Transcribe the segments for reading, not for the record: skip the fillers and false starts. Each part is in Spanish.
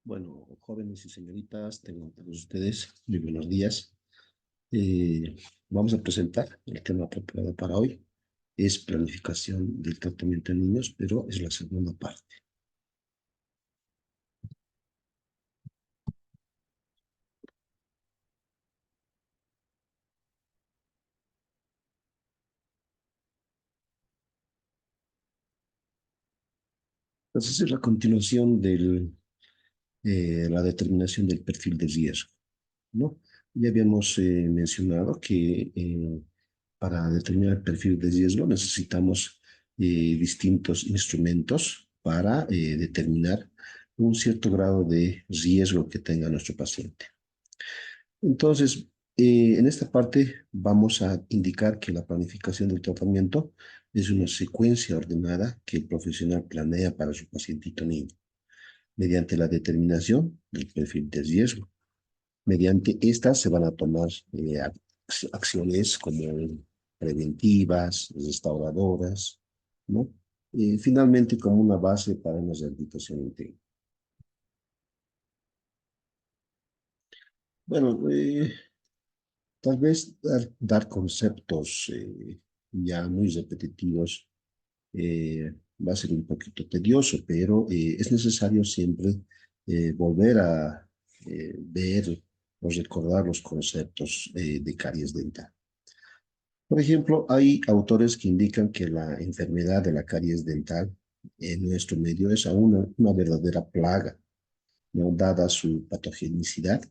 Bueno, jóvenes y señoritas, tengan todos ustedes muy buenos días. Eh, Vamos a presentar el tema preparado para hoy. Es planificación del tratamiento en niños, pero es la segunda parte. Entonces es la continuación de la determinación del perfil de riesgo, ¿no? Ya habíamos mencionado que para determinar el perfil de riesgo necesitamos distintos instrumentos para determinar un cierto grado de riesgo que tenga nuestro paciente. Entonces, en esta parte vamos a indicar que la planificación del tratamiento es una secuencia ordenada que el profesional planea para su pacientito niño, mediante la determinación del perfil de riesgo. Mediante estas se van a tomar acciones como preventivas, restauradoras, ¿no? Finalmente, como una base para una rehabilitación integral. Bueno, tal vez dar conceptos ya muy repetitivos va a ser un poquito tedioso, pero es necesario siempre volver a ver o recordar los conceptos de caries dental. Por ejemplo, hay autores que indican que la enfermedad de la caries dental en nuestro medio es aún una verdadera plaga, ¿no? Dada su patogenicidad,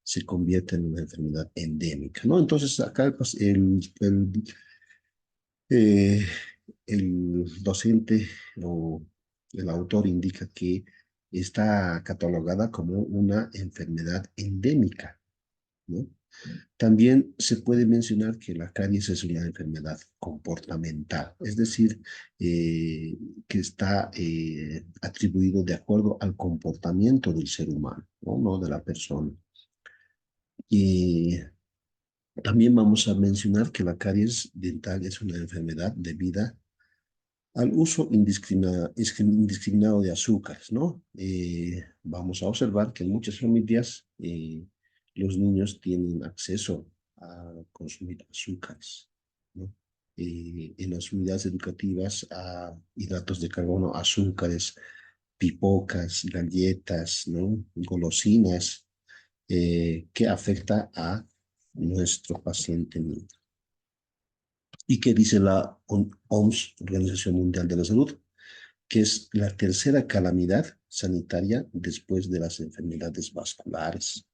se convierte en una enfermedad endémica, ¿no? Entonces, acá eh, el docente o el autor indica que está catalogada como una enfermedad endémica, ¿no? También se puede mencionar que la caries es una enfermedad comportamental, es decir, que está atribuido de acuerdo al comportamiento del ser humano, ¿no? No de la persona. Y también vamos a mencionar que la caries dental es una enfermedad debida al uso indiscriminado de azúcares, ¿no? Vamos a observar que en muchas familias los niños tienen acceso a consumir azúcares, ¿no? En las unidades educativas a hidratos de carbono, azúcares, pipocas, galletas, ¿no? Golosinas, que afecta a nuestro paciente niño. ¿Y qué dice la OMS, Organización Mundial de la Salud? Que es la tercera calamidad sanitaria después de las enfermedades vasculares.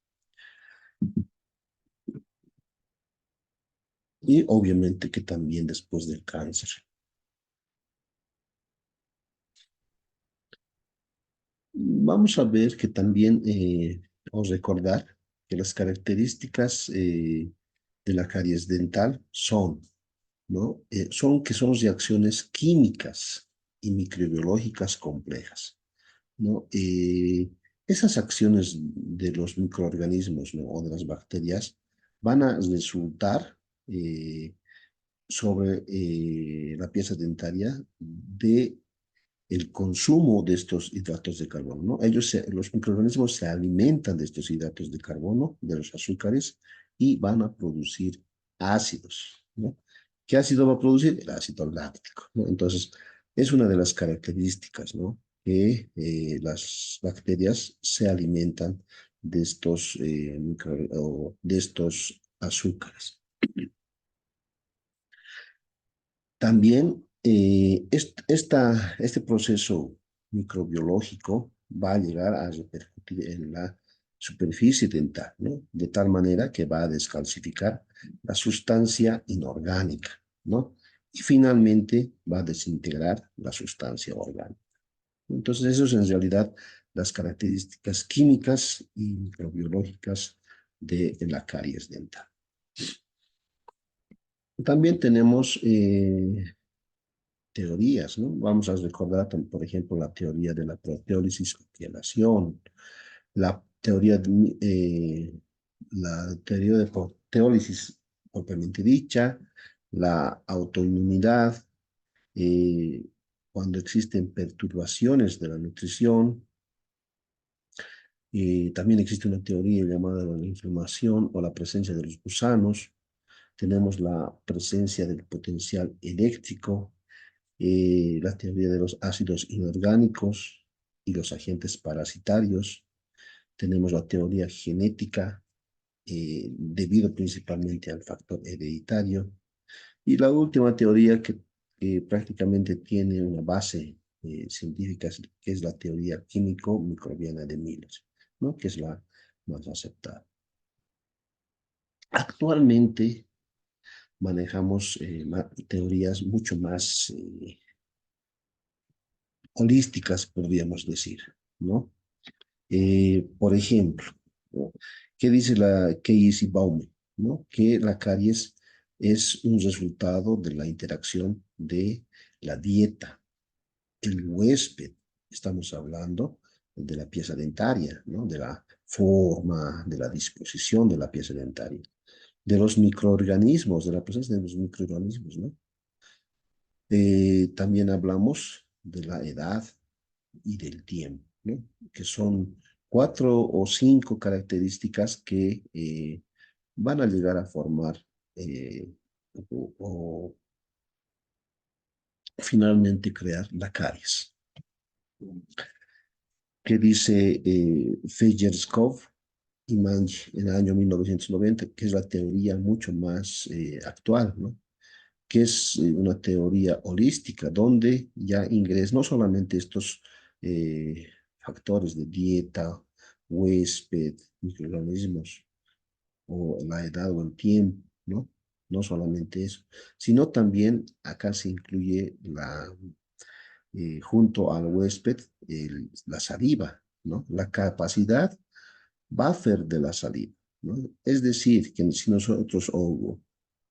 Y obviamente que también después del cáncer. Vamos a ver que también, o recordar que las características de la caries dental son, ¿no? Son reacciones químicas y microbiológicas complejas, ¿no? Esas acciones de los microorganismos, ¿no? O de las bacterias van a resultar sobre la pieza dentaria de el consumo de estos hidratos de carbono, ¿no? Los microorganismos se alimentan de estos hidratos de carbono, de los azúcares, y van a producir ácidos, ¿no? ¿Qué ácido va a producir? El ácido láctico, ¿no? Entonces, es una de las características, ¿no? Que las bacterias se alimentan de estos, de estos azúcares. También este proceso microbiológico va a llegar a repercutir en la superficie dental, ¿no? De tal manera que va a descalcificar la sustancia inorgánica, ¿no? Y finalmente va a desintegrar la sustancia orgánica. Entonces, eso es en realidad las características químicas y microbiológicas de la caries dental. También tenemos teorías, ¿no? Vamos a recordar, por ejemplo, la teoría de la proteólisis o quelación, la teoría la teoría de proteólisis propiamente dicha, la autoinmunidad, eh, cuando existen perturbaciones de la nutrición, También existe una teoría llamada la inflamación o la presencia de los gusanos. Tenemos la presencia del potencial eléctrico, la teoría de los ácidos inorgánicos y los agentes parasitarios. Tenemos la teoría genética, debido principalmente al factor hereditario. Y la última teoría que prácticamente tiene una base científica, que es la teoría químico-microbiana de Miller, ¿no? Que es la más aceptada. Actualmente manejamos teorías mucho más holísticas, podríamos decir, ¿no? Por ejemplo, ¿no? ¿Qué dice la Keyes y Bauman? ¿No? Que la caries es un resultado de la interacción de la dieta, el huésped, estamos hablando de la pieza dentaria, ¿no? De la forma, de la disposición de la pieza dentaria, de los microorganismos, de la presencia de los microorganismos, ¿no? También hablamos de la edad y del tiempo, ¿no? Que son 4 o 5 características que van a llegar a formar eh, o finalmente crear la caries. Que dice Fejerskov y Mange en el año 1990, que es la teoría mucho más actual, ¿no? Que es una teoría holística, donde ya ingresan no solamente estos factores de dieta, huésped, microorganismos, o la edad o el tiempo, ¿no? No solamente eso, sino también acá se incluye junto al huésped la saliva, ¿no? La capacidad buffer de la saliva, ¿no? Es decir, que si nosotros o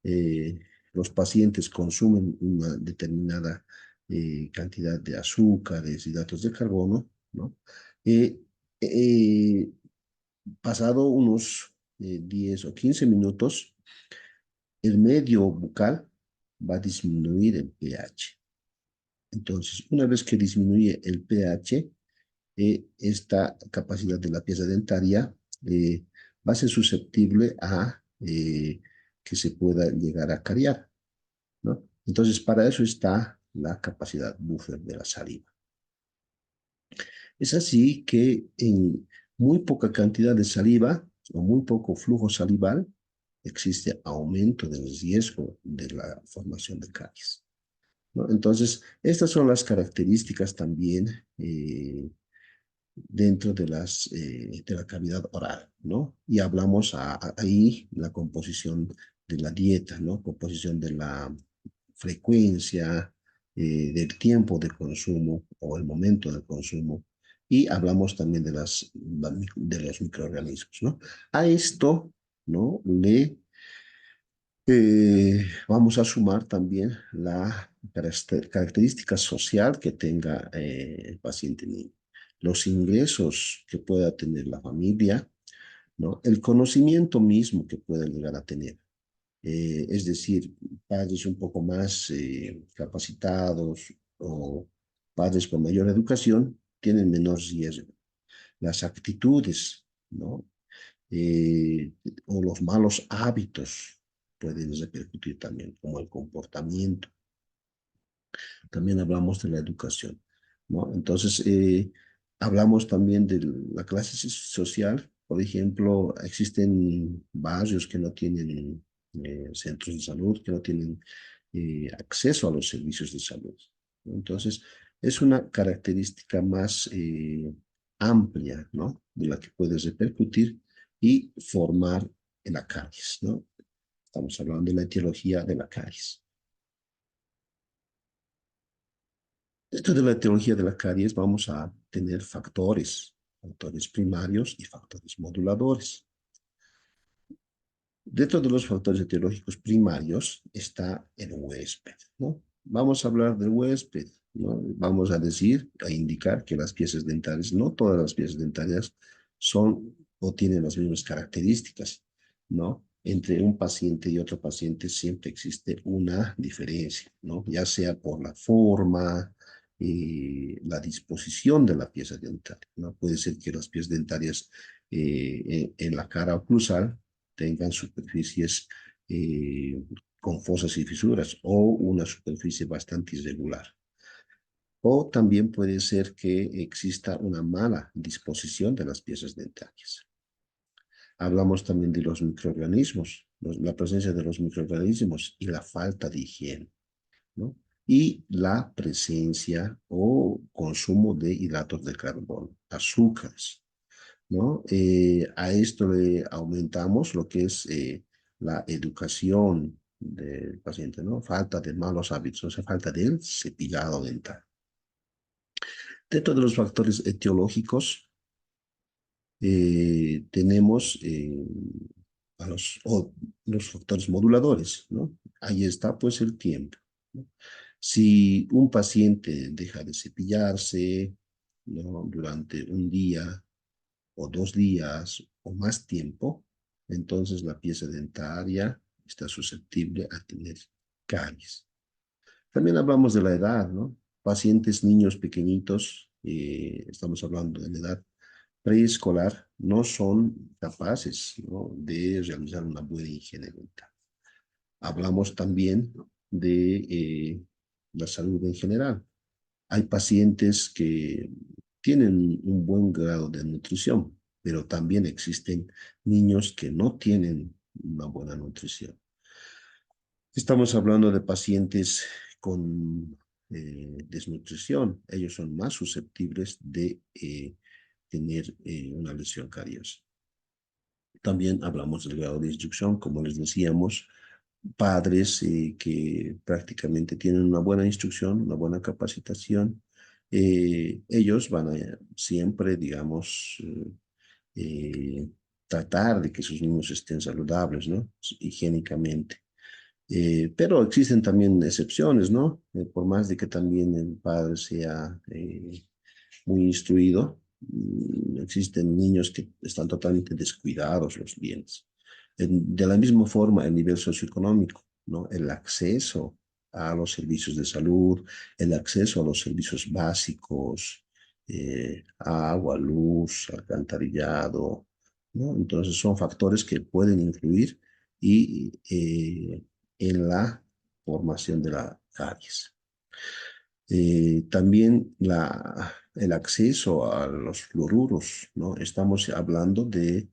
eh, los pacientes consumen una determinada cantidad de azúcares, hidratos de carbono, ¿no? Eh, eh, Pasado unos 10 o 15 minutos, el medio bucal va a disminuir el pH. Entonces, una vez que disminuye el pH, esta capacidad de la pieza dentaria va a ser susceptible a que se pueda llegar a cariar, ¿no? Entonces, para eso está la capacidad buffer de la saliva. Es así que en muy poca cantidad de saliva o muy poco flujo salival existe aumento del riesgo de la formación de caries, ¿no? Entonces, estas son las características también dentro de la cavidad oral, ¿no? Y hablamos ahí la composición de la dieta, ¿no? Composición de la frecuencia, del tiempo de consumo o el momento de consumo. Y hablamos también de los microorganismos, ¿no? A esto, ¿no? Vamos a sumar también la característica social que tenga el paciente niño, los ingresos que pueda tener la familia, ¿no? El conocimiento mismo que pueda llegar a tener. Es decir, padres un poco más capacitados o padres con mayor educación tienen menor riesgo. Las actitudes, ¿no? eh, o los malos hábitos pueden repercutir también, como el comportamiento. También hablamos de la educación, ¿no? Entonces, hablamos también de la clase social. Por ejemplo, existen barrios que no tienen centros de salud, que no tienen acceso a los servicios de salud, ¿no? Entonces, es una característica más amplia, ¿no? De la que puedes repercutir y formar en la caries, ¿no? Estamos hablando de la etiología de la caries. Dentro de la etiología de la caries vamos a tener factores primarios y factores moduladores. Dentro de los factores etiológicos primarios está el huésped, ¿no? Vamos a hablar del huésped, ¿no? Vamos a decir, a indicar que las piezas dentales, no todas las piezas dentarias son o tienen las mismas características, ¿no? Entre un paciente y otro paciente siempre existe una diferencia, ¿no? Ya sea por la forma, la disposición de la pieza dentaria, ¿no? Puede ser que las piezas dentarias en la cara oclusal tengan superficies con fosas y fisuras o una superficie bastante irregular. O también puede ser que exista una mala disposición de las piezas dentarias. Hablamos también de los microorganismos, la presencia de los microorganismos y la falta de higiene, ¿no? Y la presencia o consumo de hidratos de carbono, azúcares, ¿no? A esto le aumentamos lo que es la educación del paciente, ¿no? Falta de malos hábitos, o sea, falta del cepillado dental. Dentro de los factores etiológicos, tenemos los factores moduladores, ¿no? Ahí está pues el tiempo, ¿no? Si un paciente deja de cepillarse, ¿no? Durante un día o 2 días o más tiempo, entonces la pieza dentaria está susceptible a tener caries. También hablamos de la edad, ¿no? Pacientes, niños pequeñitos, estamos hablando de la edad preescolar, no son capaces, ¿no?, de realizar una buena higiene dental. Hablamos también de la salud en general. Hay pacientes que tienen un buen grado de nutrición, pero también existen niños que no tienen una buena nutrición. Estamos hablando de pacientes con desnutrición. Ellos son más susceptibles de tener una lesión cariosa. También hablamos del grado de instrucción, como les decíamos, padres que prácticamente tienen una buena instrucción, una buena capacitación, ellos van a siempre, digamos, eh, tratar de que sus niños estén saludables, ¿no? Higiénicamente. Pero existen también excepciones, ¿no? Por más de que también el padre sea muy instruido, existen niños que están totalmente descuidados los bienes. De la misma forma, el nivel socioeconómico, ¿no? El acceso a los servicios de salud, el acceso a los servicios básicos, agua, luz, alcantarillado, ¿no? Entonces son factores que pueden influir y en la formación de la caries. También el acceso a los fluoruros, ¿no? Estamos hablando de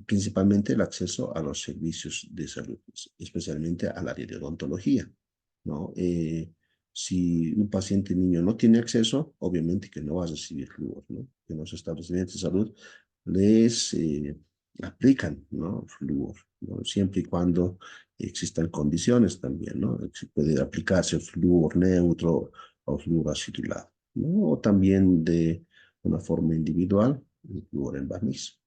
principalmente el acceso a los servicios de salud, especialmente al área de odontología, ¿no? Si un paciente niño no tiene acceso, obviamente que no va a recibir flúor, ¿no? En los establecimientos de salud les aplican, ¿no?, flúor, ¿no? Siempre y cuando existan condiciones también, ¿no? Puede aplicarse flúor neutro o flúor acidulado, ¿no? O también de una forma individual, el flúor en barniz.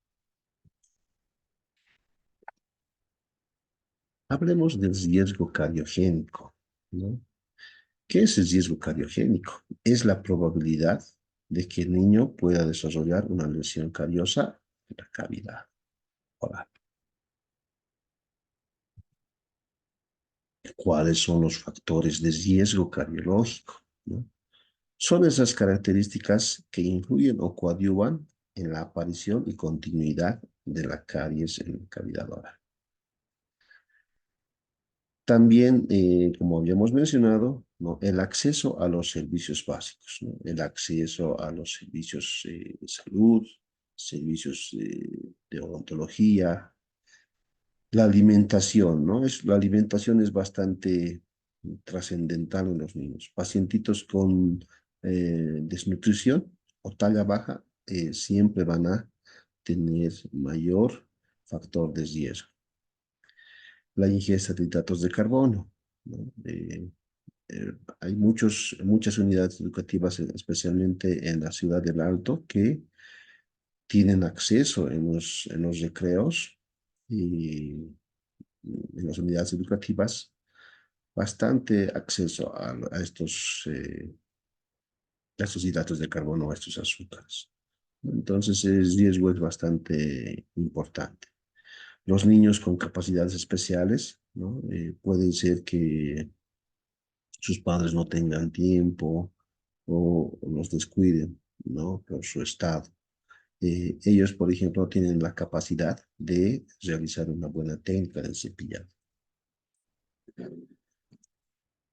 Hablemos del riesgo cardiogénico, ¿no? ¿Qué es el riesgo cardiogénico? Es la probabilidad de que el niño pueda desarrollar una lesión cariosa en la cavidad oral. ¿Cuáles son los factores de riesgo cardiológico, ¿no? Son esas características que influyen o coadyuvan en la aparición y continuidad de la caries en la cavidad oral. También, como habíamos mencionado, ¿no?, el acceso a los servicios básicos, ¿no? El acceso a los servicios de salud, servicios de odontología, la alimentación, ¿no? La alimentación es bastante trascendental en los niños. Pacientitos con desnutrición o talla baja siempre van a tener mayor factor de riesgo. La ingesta de hidratos de carbono, ¿no? Hay muchas unidades educativas, especialmente en la ciudad del Alto, que tienen acceso en los recreos y en las unidades educativas bastante acceso a estos hidratos de carbono, a estos azúcares. Entonces el riesgo es bastante importante. Los niños con capacidades especiales, ¿no?, pueden ser que sus padres no tengan tiempo o los descuiden, ¿no? Por su estado. Ellos, por ejemplo, no tienen la capacidad de realizar una buena técnica del cepillado.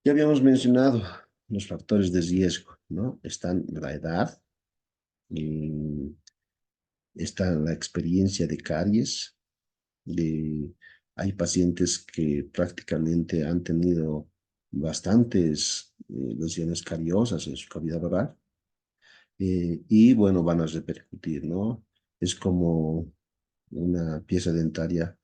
Ya habíamos mencionado los factores de riesgo, ¿no? Están la edad, eh, está la experiencia de caries, de, hay pacientes que prácticamente han tenido bastantes lesiones cariosas en su cavidad oral y bueno, van a repercutir, ¿no? Es como una pieza dentaria,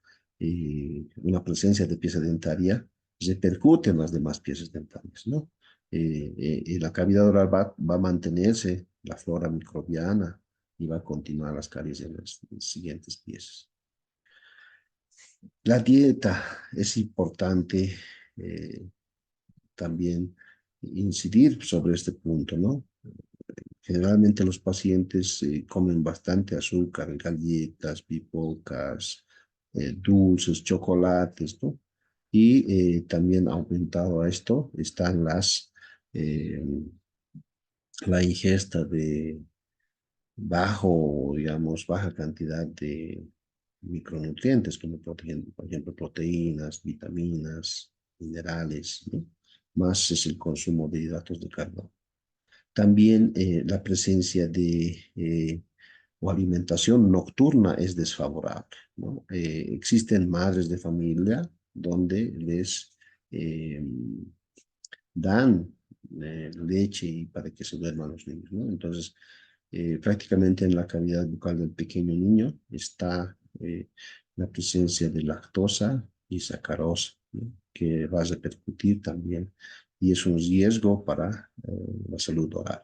una presencia de pieza dentaria repercute en las demás piezas dentarias, ¿no? Y la cavidad oral va a mantenerse, la flora microbiana, y va a continuar las caries en las siguientes piezas. La dieta es importante también incidir sobre este punto, ¿no? Generalmente los pacientes comen bastante azúcar, galletas, pipocas, dulces, chocolates, ¿no? Y también aumentado a esto están eh, la ingesta de digamos, baja cantidad de micronutrientes, como por ejemplo proteínas, vitaminas, minerales, ¿no? Más es el consumo de hidratos de carbono. También la presencia de o alimentación nocturna es desfavorable, ¿no? Existen madres de familia donde les eh, dan leche y para que se duerman los niños, ¿no? Entonces, prácticamente en la cavidad bucal del pequeño niño está la presencia de lactosa y sacarosa, ¿no? Que va a repercutir también y es un riesgo para la salud oral.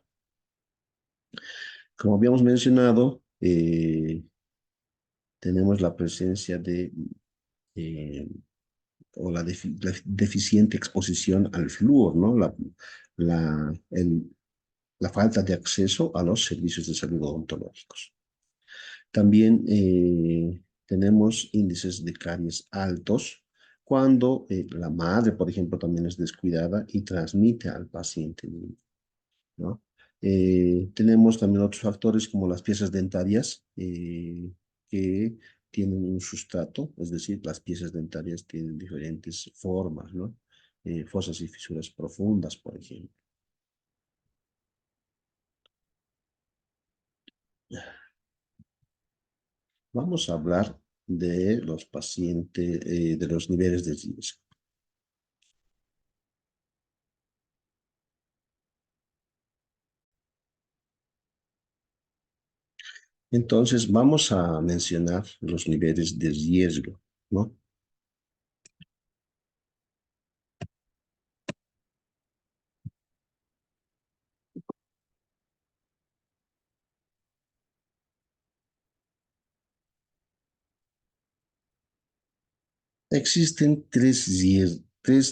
Como habíamos mencionado, tenemos la presencia de eh, o la deficiente exposición al flúor, ¿no? La, el, la falta de acceso a los servicios de salud odontológicos. También tenemos índices de caries altos cuando la madre, por ejemplo, también es descuidada y transmite al paciente, ¿no? Tenemos también otros factores como las piezas dentarias que tienen un sustrato, es decir, las piezas dentarias tienen diferentes formas, ¿no? Fosas y fisuras profundas, por ejemplo. Vamos a hablar de los pacientes, de los niveles de riesgo. Entonces, vamos a mencionar los niveles de riesgo, ¿no? Existen tres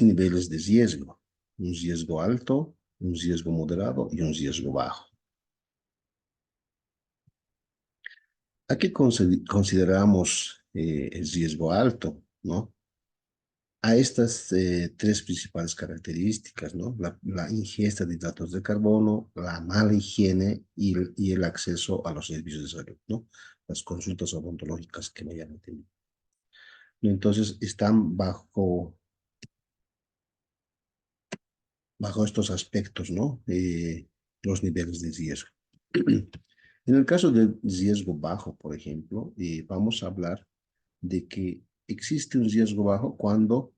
niveles de riesgo, un riesgo alto, un riesgo moderado y un riesgo bajo. ¿A qué consideramos el riesgo alto, ¿no? A estas tres principales características, ¿no? La ingesta de hidratos de carbono, la mala higiene y el acceso a los servicios de salud, ¿no? Las consultas odontológicas que me hayan tenido. Entonces, están bajo estos aspectos, ¿no? Los niveles de riesgo. En el caso del riesgo bajo, por ejemplo, vamos a hablar de que existe un riesgo bajo cuando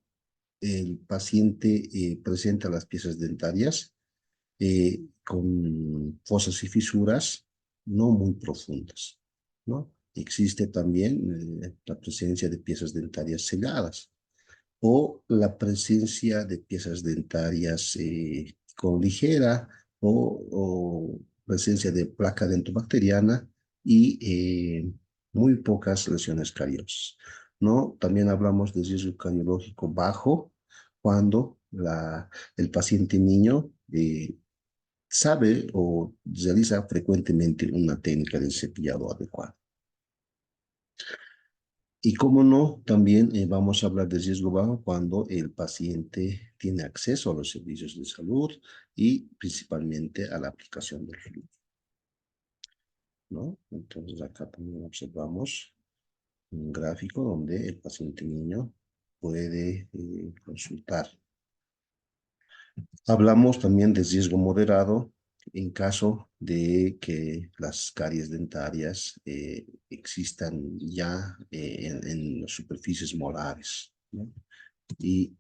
el paciente presenta las piezas dentarias con fosas y fisuras no muy profundas, ¿no? Existe también la presencia de piezas dentarias selladas o la presencia de piezas dentarias con ligera o presencia de placa dentobacteriana y muy pocas lesiones cariosas, ¿no? También hablamos de riesgo cariológico bajo cuando el paciente niño sabe o realiza frecuentemente una técnica de cepillado adecuada. Y cómo no, también vamos a hablar de riesgo bajo cuando el paciente tiene acceso a los servicios de salud y principalmente a la aplicación del flujo, ¿no? Entonces acá también observamos un gráfico donde el paciente niño puede consultar. Hablamos también de riesgo moderado en caso de que las caries dentarias existan ya en las superficies molares, ¿no? Y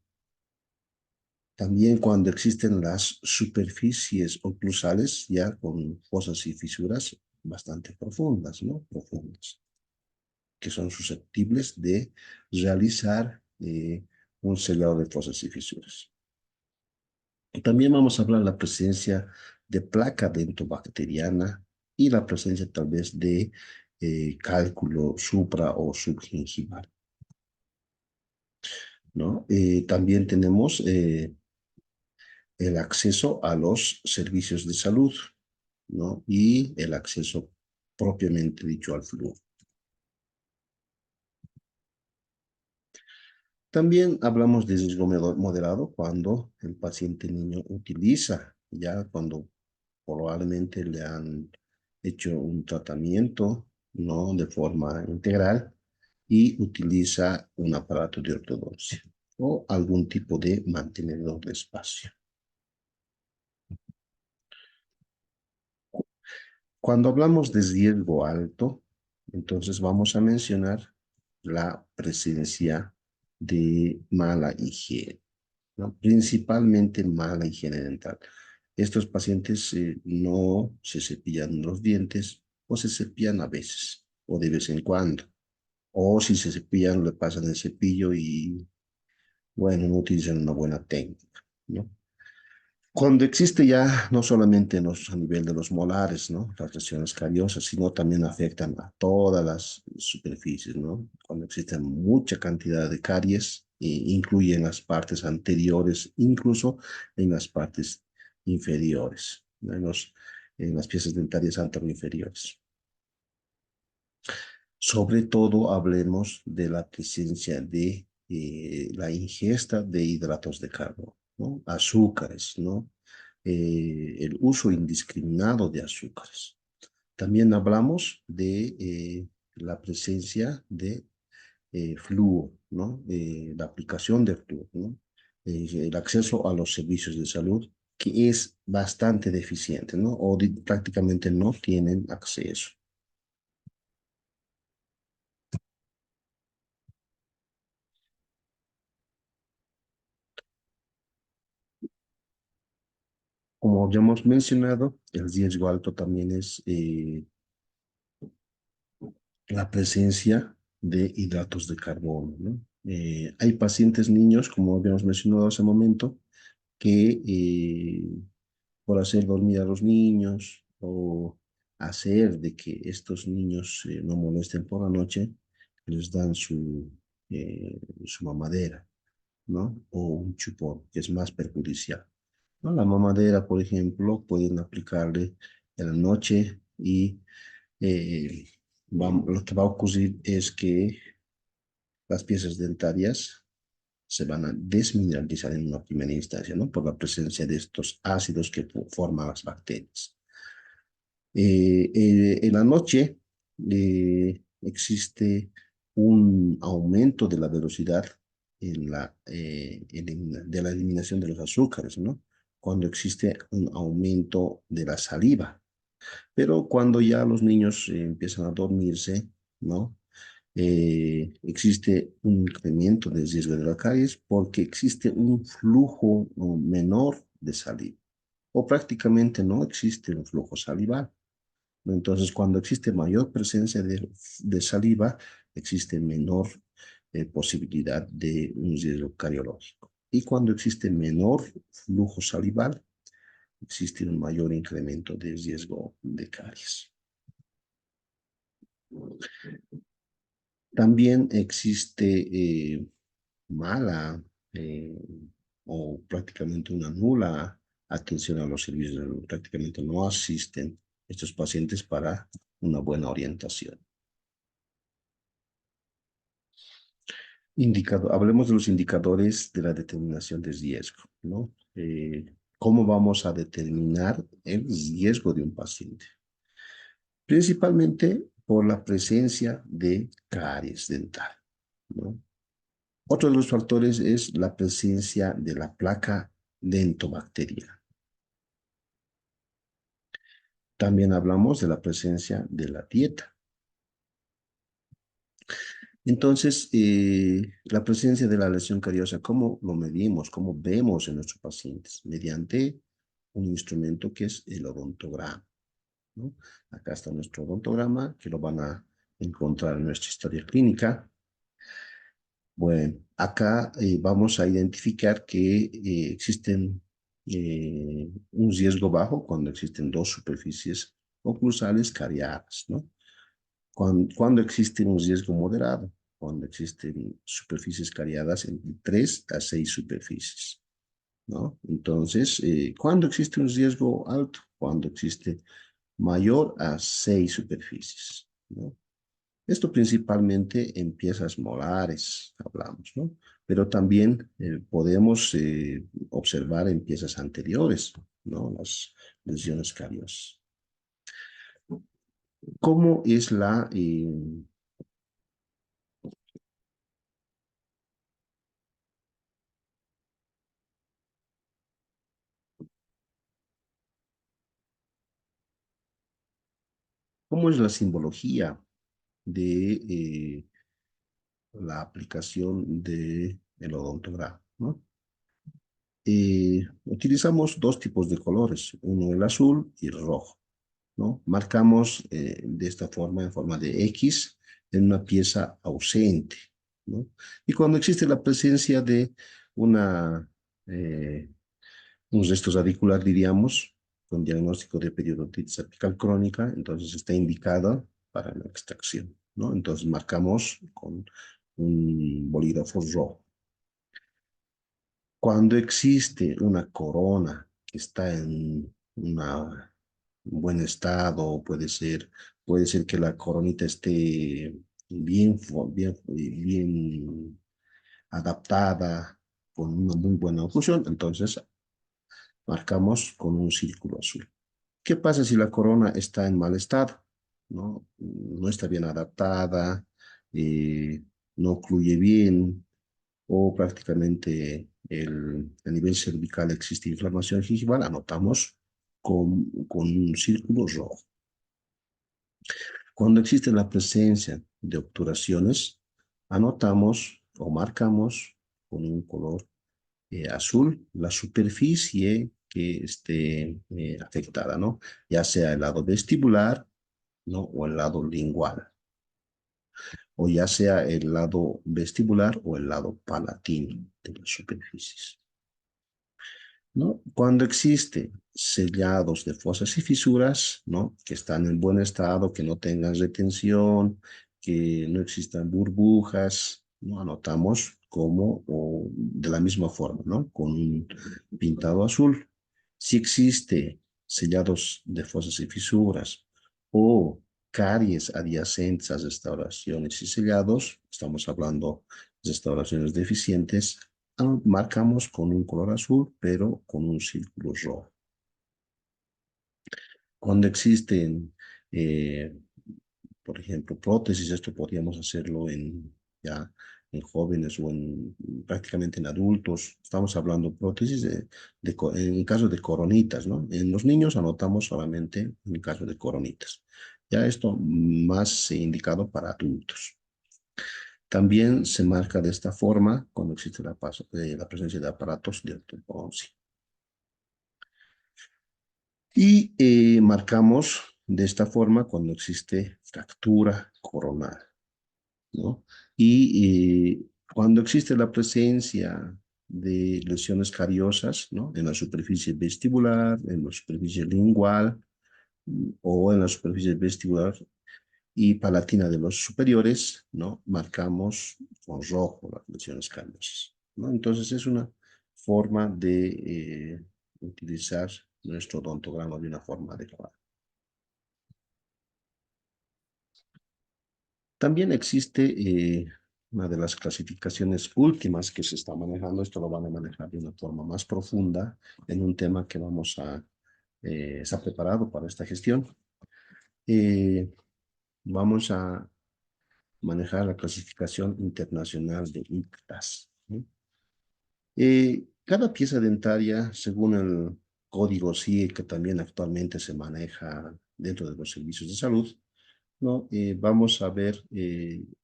también cuando existen las superficies oclusales ya con fosas y fisuras bastante profundas, ¿no? Profundas, que son susceptibles de realizar un sellado de fosas y fisuras. También vamos a hablar de la presencia de placa dentobacteriana y la presencia tal vez de cálculo supra o subgingival, ¿no? También tenemos el acceso a los servicios de salud, ¿no? Y el acceso propiamente dicho al flujo. También hablamos de riesgo moderado cuando el paciente niño utiliza, ya cuando probablemente le han hecho un tratamiento, ¿no? De forma integral y utiliza un aparato de ortodoncia o algún tipo de mantenedor de espacio. Cuando hablamos de riesgo alto, entonces vamos a mencionar la presencia de mala higiene, ¿no? Principalmente mala higiene dental. Estos pacientes no se cepillan los dientes o se cepillan a veces o de vez en cuando. O si se cepillan, le pasan el cepillo y, bueno, no utilizan una buena técnica, ¿no? Cuando existe ya, no solamente a nivel de los molares, ¿no? Las lesiones cariosas, sino también afectan a todas las superficies, ¿no? Cuando existe mucha cantidad de caries, incluyen las partes anteriores, incluso en las partes inferiores, ¿no? En las piezas dentarias anteroinferiores. Sobre todo hablemos de la presencia de la ingesta de hidratos de carbono, ¿no? Azúcares, ¿no? El uso indiscriminado de azúcares. También hablamos de la presencia de flúor, ¿no? La aplicación de flúor, ¿no? El acceso a los servicios de salud, que es bastante deficiente, ¿no? O prácticamente no tienen acceso. Como habíamos mencionado, el riesgo alto también es la presencia de hidratos de carbono, ¿no? Hay pacientes niños, como habíamos mencionado hace un momento, que por hacer dormir a los niños o hacer de que estos niños no molesten por la noche, les dan su mamadera, ¿no? O un chupón, que es más perjudicial, ¿no? La mamadera, por ejemplo, pueden aplicarle en la noche y eh, lo que va a ocurrir es que las piezas dentarias se van a desmineralizar en una primera instancia, ¿no? Por la presencia de estos ácidos que forman las bacterias. En la noche existe un aumento de la velocidad de la eliminación de los azúcares, ¿no? Cuando existe un aumento de la saliva. Pero cuando ya los niños empiezan a dormirse, ¿no? Existe un incremento del riesgo de la caries porque existe un flujo menor de saliva o prácticamente no existe un flujo salival. Entonces, cuando existe mayor presencia de saliva, existe menor posibilidad de un riesgo cariológico. Y cuando existe menor flujo salival, existe un mayor incremento de riesgo de caries. También existe mala eh, o prácticamente una nula atención a los servicios de salud. Prácticamente no asisten estos pacientes para una buena orientación. Hablemos de los indicadores de la determinación de riesgo, ¿no? ¿Cómo vamos a determinar el riesgo de un paciente? Principalmente por la presencia de caries dental, ¿no? Otro de los factores es la presencia de la placa dentobacteriana. También hablamos de la presencia de la dieta. Entonces, la presencia de la lesión cariosa, ¿cómo lo medimos? ¿Cómo vemos en nuestros pacientes? Mediante un instrumento que es el odontograma, ¿no? Acá está nuestro odontograma, que lo van a encontrar en nuestra historia clínica. Bueno, acá vamos a identificar que existen un riesgo bajo cuando existen dos superficies oclusales cariadas, ¿no? Cuando existe un riesgo moderado, cuando existen superficies cariadas entre 3 a 6 superficies, ¿no? Entonces, cuando existe un riesgo alto, cuando existe mayor a 6 superficies, ¿no? Esto principalmente en piezas molares, hablamos, ¿no? Pero también podemos observar en piezas anteriores, ¿no? Las lesiones cariosas. ¿Cómo es cómo es la simbología de la aplicación del odontograma, ¿no? Utilizamos dos tipos de colores, uno el azul y el rojo, ¿no? Marcamos de esta forma, en forma de X, en una pieza ausente, ¿no? Y cuando existe la presencia de una, eh, un resto radicular, diríamos, con diagnóstico de periodontitis apical crónica, entonces está indicada para la extracción, ¿no? Entonces marcamos con un bolígrafo rojo. Cuando existe una corona que está en un buen estado, puede ser que la coronita esté bien adaptada, con una muy buena oclusión, entonces marcamos con un círculo azul. ¿Qué pasa si la corona está en mal estado? No, no está bien adaptada, eh, no ocluye bien, o prácticamente a nivel cervical existe inflamación gingival, anotamos con un círculo rojo. Cuando existe la presencia de obturaciones, anotamos o marcamos con un color azul la superficie que esté afectada, ¿no? Ya sea el lado vestibular, ¿no? O el lado lingual, o ya sea el lado vestibular o el lado palatino de las superficies, ¿no? Cuando existe sellados de fosas y fisuras, ¿no? Que están en buen estado, que no tengan retención, que no existan burbujas, ¿no? Anotamos como, o de la misma forma, ¿no? Con un pintado azul. Si existe sellados de fosas y fisuras o caries adyacentes a restauraciones y sellados, estamos hablando de restauraciones deficientes, marcamos con un color azul, pero con un círculo rojo. Cuando existen, eh, por ejemplo, prótesis, esto podríamos hacerlo ya en jóvenes o prácticamente en adultos. Estamos hablando prótesis en caso de coronitas, ¿no? En los niños anotamos solamente en caso de coronitas. Ya esto más indicado para adultos. También se marca de esta forma cuando existe la presencia de aparatos de ortodoncia. Y marcamos de esta forma cuando existe fractura coronal, ¿no? Y cuando existe la presencia de lesiones cariosas, ¿no? En la superficie vestibular, en la superficie lingual o en la superficie vestibular y palatina de los superiores, ¿no? Marcamos con rojo las lesiones cariosas, ¿no? Entonces es una forma de utilizar nuestro odontograma de una forma adecuada. También existe una de las clasificaciones últimas que se está manejando. Esto lo van a manejar de una forma más profunda en un tema que vamos a estar preparado para esta gestión. Vamos a manejar la clasificación internacional de ICTAS, ¿no? Cada pieza dentaria, según el código CIE, que también actualmente se maneja dentro de los servicios de salud, ¿no? Vamos a ver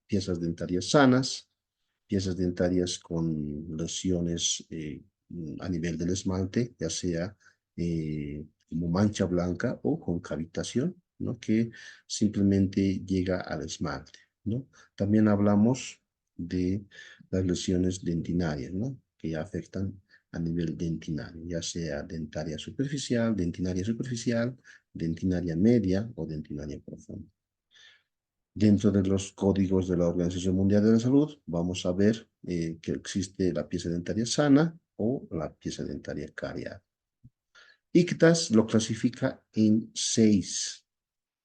piezas dentarias sanas, piezas dentarias con lesiones a nivel del esmalte, ya sea como mancha blanca o con cavitación, ¿no? Que simplemente llega al esmalte, ¿no? También hablamos de las lesiones dentinarias, ¿no? Que ya afectan a nivel dentinario, ya sea dentinaria superficial, dentinaria media o dentinaria profunda. Dentro de los códigos de la Organización Mundial de la Salud, vamos a ver que existe la pieza dentaria sana o la pieza dentaria cariada. ICTAS lo clasifica en 6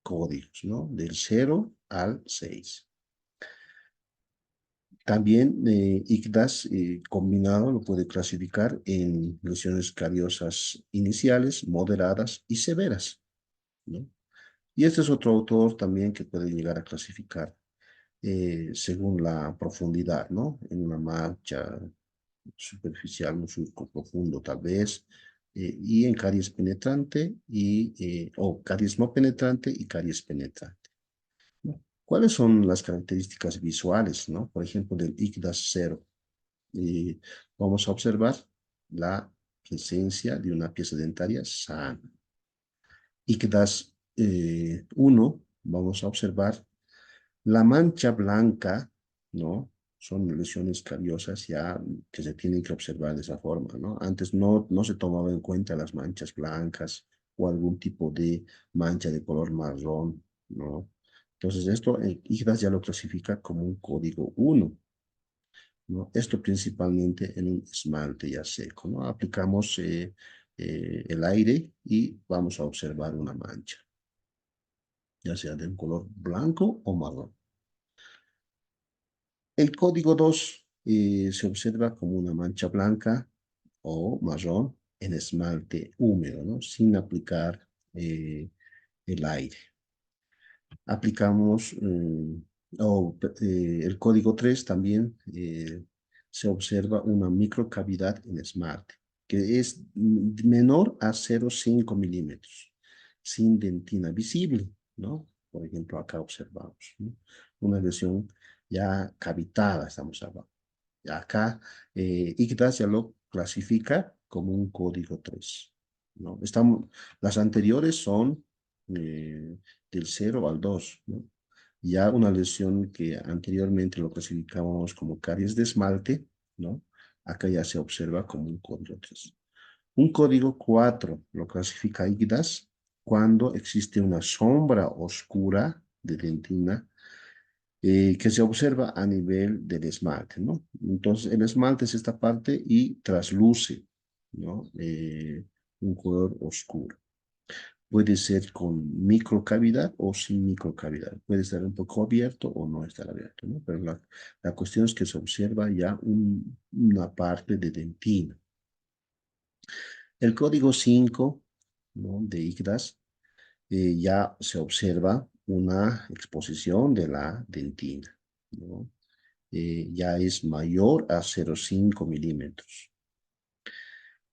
códigos, ¿no? Del 0 al 6. También ICTAS combinado lo puede clasificar en lesiones cariosas iniciales, moderadas y severas, ¿no? Y este es otro autor también que puede llegar a clasificar según la profundidad, ¿no? En una mancha superficial, un surco profundo tal vez, y en caries penetrante o caries no penetrante y caries penetrante, ¿no? ¿Cuáles son las características visuales, ¿no? Por ejemplo, del ICDAS 0. Eh, Vamos a observar la presencia de una pieza dentaria sana. ICDAS 1, vamos a observar la mancha blanca, ¿no? Son lesiones cariosas ya que se tienen que observar de esa forma, ¿no? Antes no se tomaba en cuenta las manchas blancas o algún tipo de mancha de color marrón, ¿no? Entonces esto IGDAS ya lo clasifica como un código 1, ¿no? Esto principalmente en un esmalte ya seco, ¿no? Aplicamos el aire y vamos a observar una mancha, ya sea de un color blanco o marrón. El código 2 se observa como una mancha blanca o marrón en esmalte húmedo, ¿no? Sin aplicar el aire. Aplicamos el código 3 también se observa una microcavidad en esmalte, que es menor a 0,5 milímetros, sin dentina visible, ¿no? Por ejemplo, acá observamos, ¿no? Una lesión ya cavitada, estamos hablando. Acá ICDAS ya lo clasifica como un código 3, ¿no? Las anteriores son del 0 al 2, ¿no? Ya una lesión que anteriormente lo clasificábamos como caries de esmalte, ¿no? Acá ya se observa como un código 3. Un código 4 lo clasifica ICDAS cuando existe una sombra oscura de dentina que se observa a nivel del esmalte, ¿no? Entonces, el esmalte es esta parte y trasluce, ¿no? Un color oscuro. Puede ser con microcavidad o sin microcavidad. Puede estar un poco abierto o no estar abierto, ¿no? Pero la cuestión es que se observa ya una parte de dentina. El código 5, ¿no? De ICDAS ya se observa una exposición de la dentina, ¿no? Ya es mayor a 0,5 milímetros,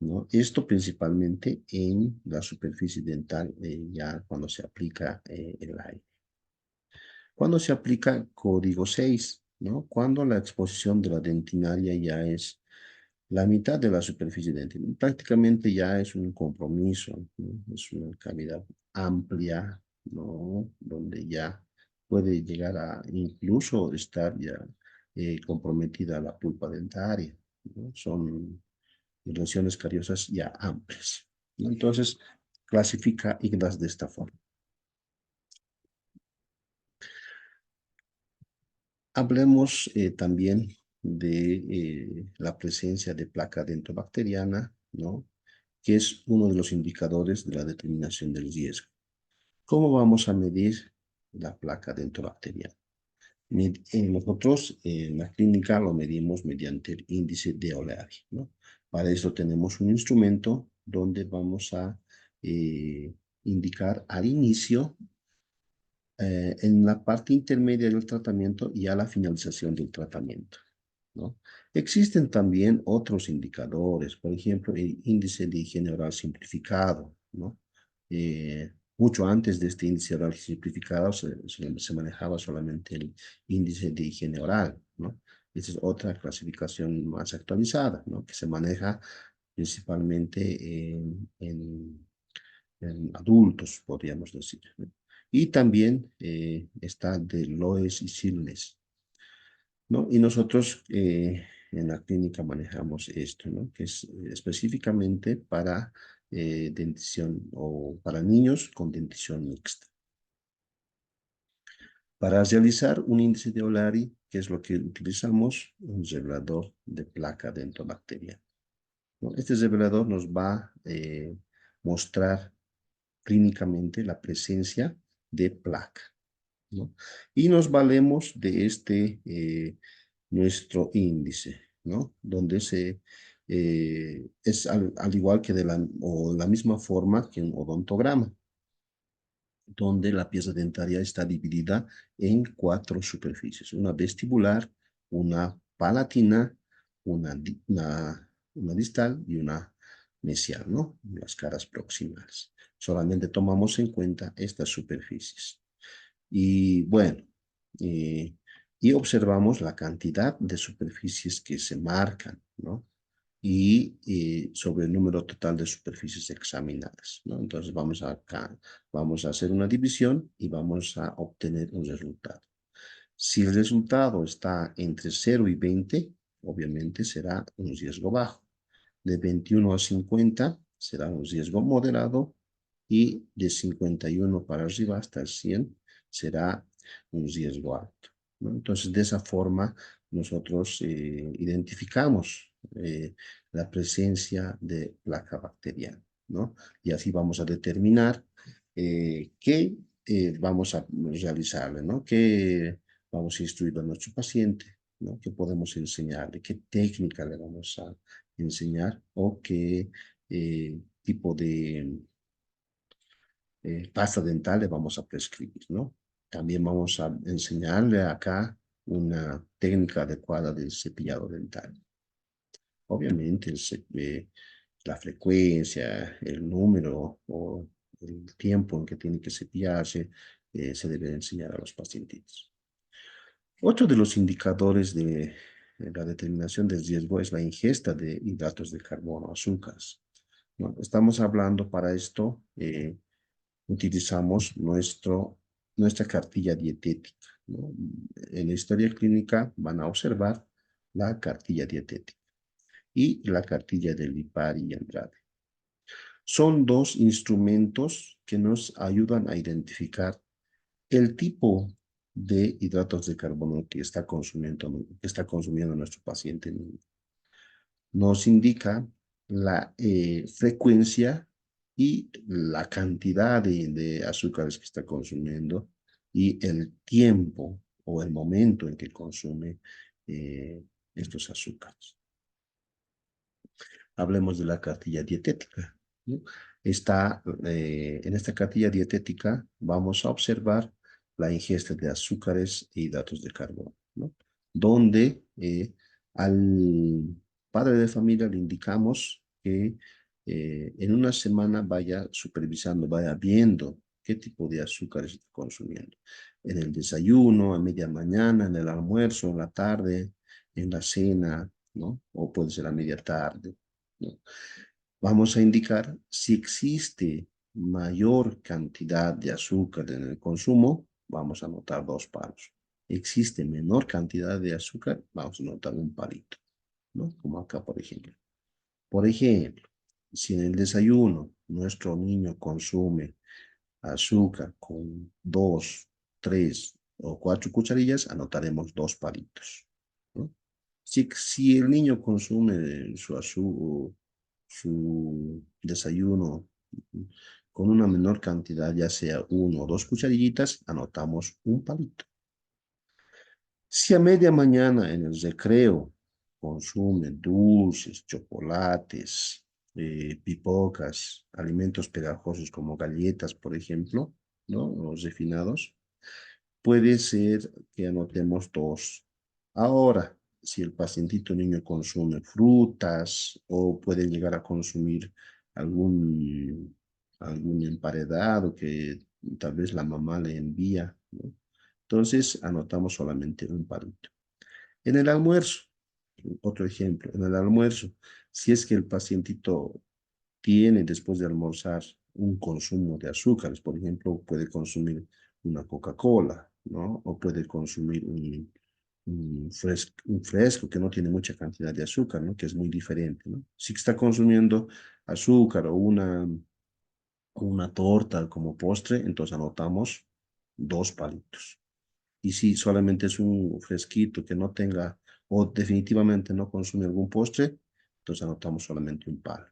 ¿no? Esto principalmente en la superficie dental, ya cuando se aplica el aire. Cuando se aplica código 6, ¿no? Cuando la exposición de la dentinaria ya es la mitad de la superficie dental, prácticamente ya es un compromiso, ¿no? Es una cavidad amplia, ¿no? Donde ya puede llegar a incluso estar ya comprometida la pulpa dentaria, ¿no? Son lesiones cariosas ya amplias, ¿no? Entonces, clasifica IGDAS de esta forma. Hablemos también de la presencia de placa dentobacteriana, ¿no? Que es uno de los indicadores de la determinación del riesgo. ¿Cómo vamos a medir la placa dentobacteriana? Nosotros en la clínica lo medimos mediante el índice de O'Leary, ¿no? Para eso tenemos un instrumento donde vamos a eh, indicar al inicio, en la parte intermedia del tratamiento y a la finalización del tratamiento, ¿no? Existen también otros indicadores, por ejemplo, el índice de higiene oral simplificado, ¿no? Mucho antes de este índice oral simplificado se manejaba solamente el índice de higiene oral, ¿no? Esa es otra clasificación más actualizada, ¿no? Que se maneja principalmente en adultos, podríamos decir, ¿no? Y también está de Loes y Silnes, ¿no? Y nosotros en la clínica manejamos esto, ¿no? Que es específicamente para dentición o para niños con dentición mixta. Para realizar un índice de O'Leary, ¿qué es lo que utilizamos? Un revelador de placa dentobacteriana, ¿no? Este revelador nos va a mostrar clínicamente la presencia de placa, ¿no? Y nos valemos de este nuestro índice, ¿no? Donde es al igual que o la misma forma que un odontograma, donde la pieza dentaria está dividida en 4 superficies: una vestibular, una palatina, una distal y una mesial, ¿no? Las caras proximales. Solamente tomamos en cuenta estas superficies. Y bueno, eh, y observamos la cantidad de superficies que se marcan, ¿no? Y sobre el número total de superficies examinadas, ¿no? Entonces vamos a hacer una división y vamos a obtener un resultado. Si el resultado está entre 0 y 20, obviamente será un riesgo bajo. De 21 a 50 será un riesgo moderado, y de 51 para arriba hasta el 100 será un riesgo alto, ¿no? Entonces, de esa forma, nosotros identificamos la presencia de placa bacteriana, ¿no? Y así vamos a determinar qué vamos a realizarle, ¿no? Qué vamos a instruir a nuestro paciente, ¿no? ¿Qué podemos enseñarle? ¿Qué técnica le vamos a enseñar? ¿O qué tipo de pasta dental le vamos a prescribir, ¿no? También vamos a enseñarle acá una técnica adecuada del cepillado dental. Obviamente, la frecuencia, el número o el tiempo en que tiene que cepillarse, se debe enseñar a los pacientes. Otro de los indicadores de la determinación del riesgo es la ingesta de hidratos de carbono, azúcares, ¿no? Estamos hablando para esto, utilizamos nuestra cartilla dietética, ¿no? En la historia clínica van a observar la cartilla dietética y la cartilla de Lipari y Andrade. Son dos instrumentos que nos ayudan a identificar el tipo de hidratos de carbono que está consumiendo nuestro paciente. Nos indica la frecuencia y la cantidad de azúcares que está consumiendo y el tiempo o el momento en que consume eh, estos azúcares. Hablemos de la cartilla dietética, ¿no? En esta cartilla dietética vamos a observar la ingesta de azúcares e hidratos de carbono, ¿no? Donde al padre de familia le indicamos que en una semana vaya supervisando, vaya viendo qué tipo de azúcares está consumiendo. En el desayuno, a media mañana, en el almuerzo, en la tarde, en la cena, ¿no? O puede ser a media tarde, ¿no? Vamos a indicar si existe mayor cantidad de azúcar en el consumo, vamos a anotar 2 palos. Existe menor cantidad de azúcar, vamos a anotar un palito, ¿no? Como acá, por ejemplo. Por ejemplo, si en el desayuno nuestro niño consume azúcar con 2, 3 o 4 cucharillas, anotaremos 2 palitos, ¿no? Si el niño consume su desayuno con una menor cantidad, ya sea 1 o 2 cucharillitas, anotamos un palito. Si a media mañana en el recreo consumen dulces, chocolates, pipocas, alimentos pegajosos como galletas, por ejemplo, ¿no? Los refinados, puede ser que anotemos dos. Ahora, si el pacientito niño consume frutas o puede llegar a consumir algún, algún emparedado que tal vez la mamá le envía, ¿no? Entonces, anotamos solamente un palito. En el almuerzo, otro ejemplo, en el almuerzo, si es que el pacientito tiene después de almorzar un consumo de azúcares, por ejemplo, puede consumir una Coca-Cola, ¿no? O puede consumir un fresco que no tiene mucha cantidad de azúcar, ¿no? Que es muy diferente, ¿no? Si está consumiendo azúcar o una torta como postre, entonces anotamos dos palitos. Y si solamente es un fresquito que no tenga o definitivamente no consume algún postre, entonces anotamos solamente un palo.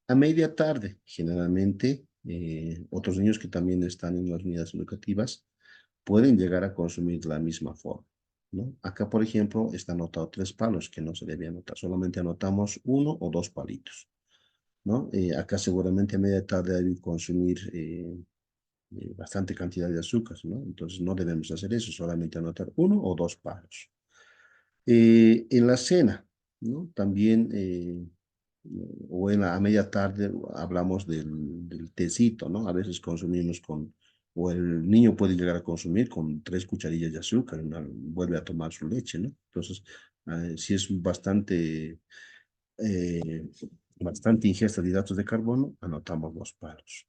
A media tarde, generalmente, otros niños que también están en las unidades educativas pueden llegar a consumir la misma forma, ¿no? Acá, por ejemplo, está anotado tres palos que no se debe anotar, solamente anotamos uno o dos palitos, ¿no? Acá seguramente a media tarde hay que consumir bastante cantidad de azúcar, ¿no? Entonces no debemos hacer eso, solamente anotar uno o dos palos. En la cena, ¿no? También, o en la a media tarde hablamos del tecito, ¿no? A veces consumimos o el niño puede llegar a consumir con 3 cucharillas de azúcar, vuelve a tomar su leche, ¿no? Entonces, si es eh, bastante ingesta de hidratos de carbono, anotamos los palos.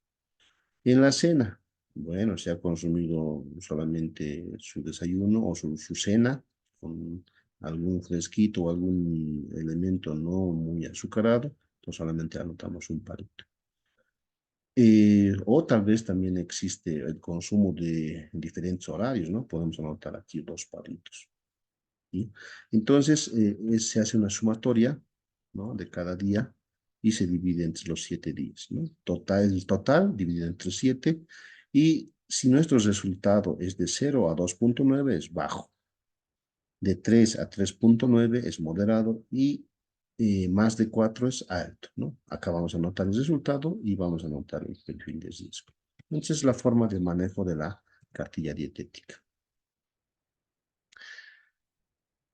En la cena, bueno, se ha consumido solamente su desayuno o su cena con algún fresquito o algún elemento no muy azucarado, entonces solamente anotamos un palito. O tal vez también existe el consumo de diferentes horarios, ¿no? Podemos anotar aquí dos palitos. ¿Sí? Entonces, se hace una sumatoria, ¿no? De cada día y se divide entre los 7 días, ¿no? El total dividido entre 7 y si nuestro resultado es de 0 a 2,9 es bajo, de 3 a 3,9 es moderado y más de 4 es alto, ¿no? Acá vamos a anotar el resultado y vamos a anotar el perfil de riesgo. Entonces, es la forma de manejo de la cartilla dietética.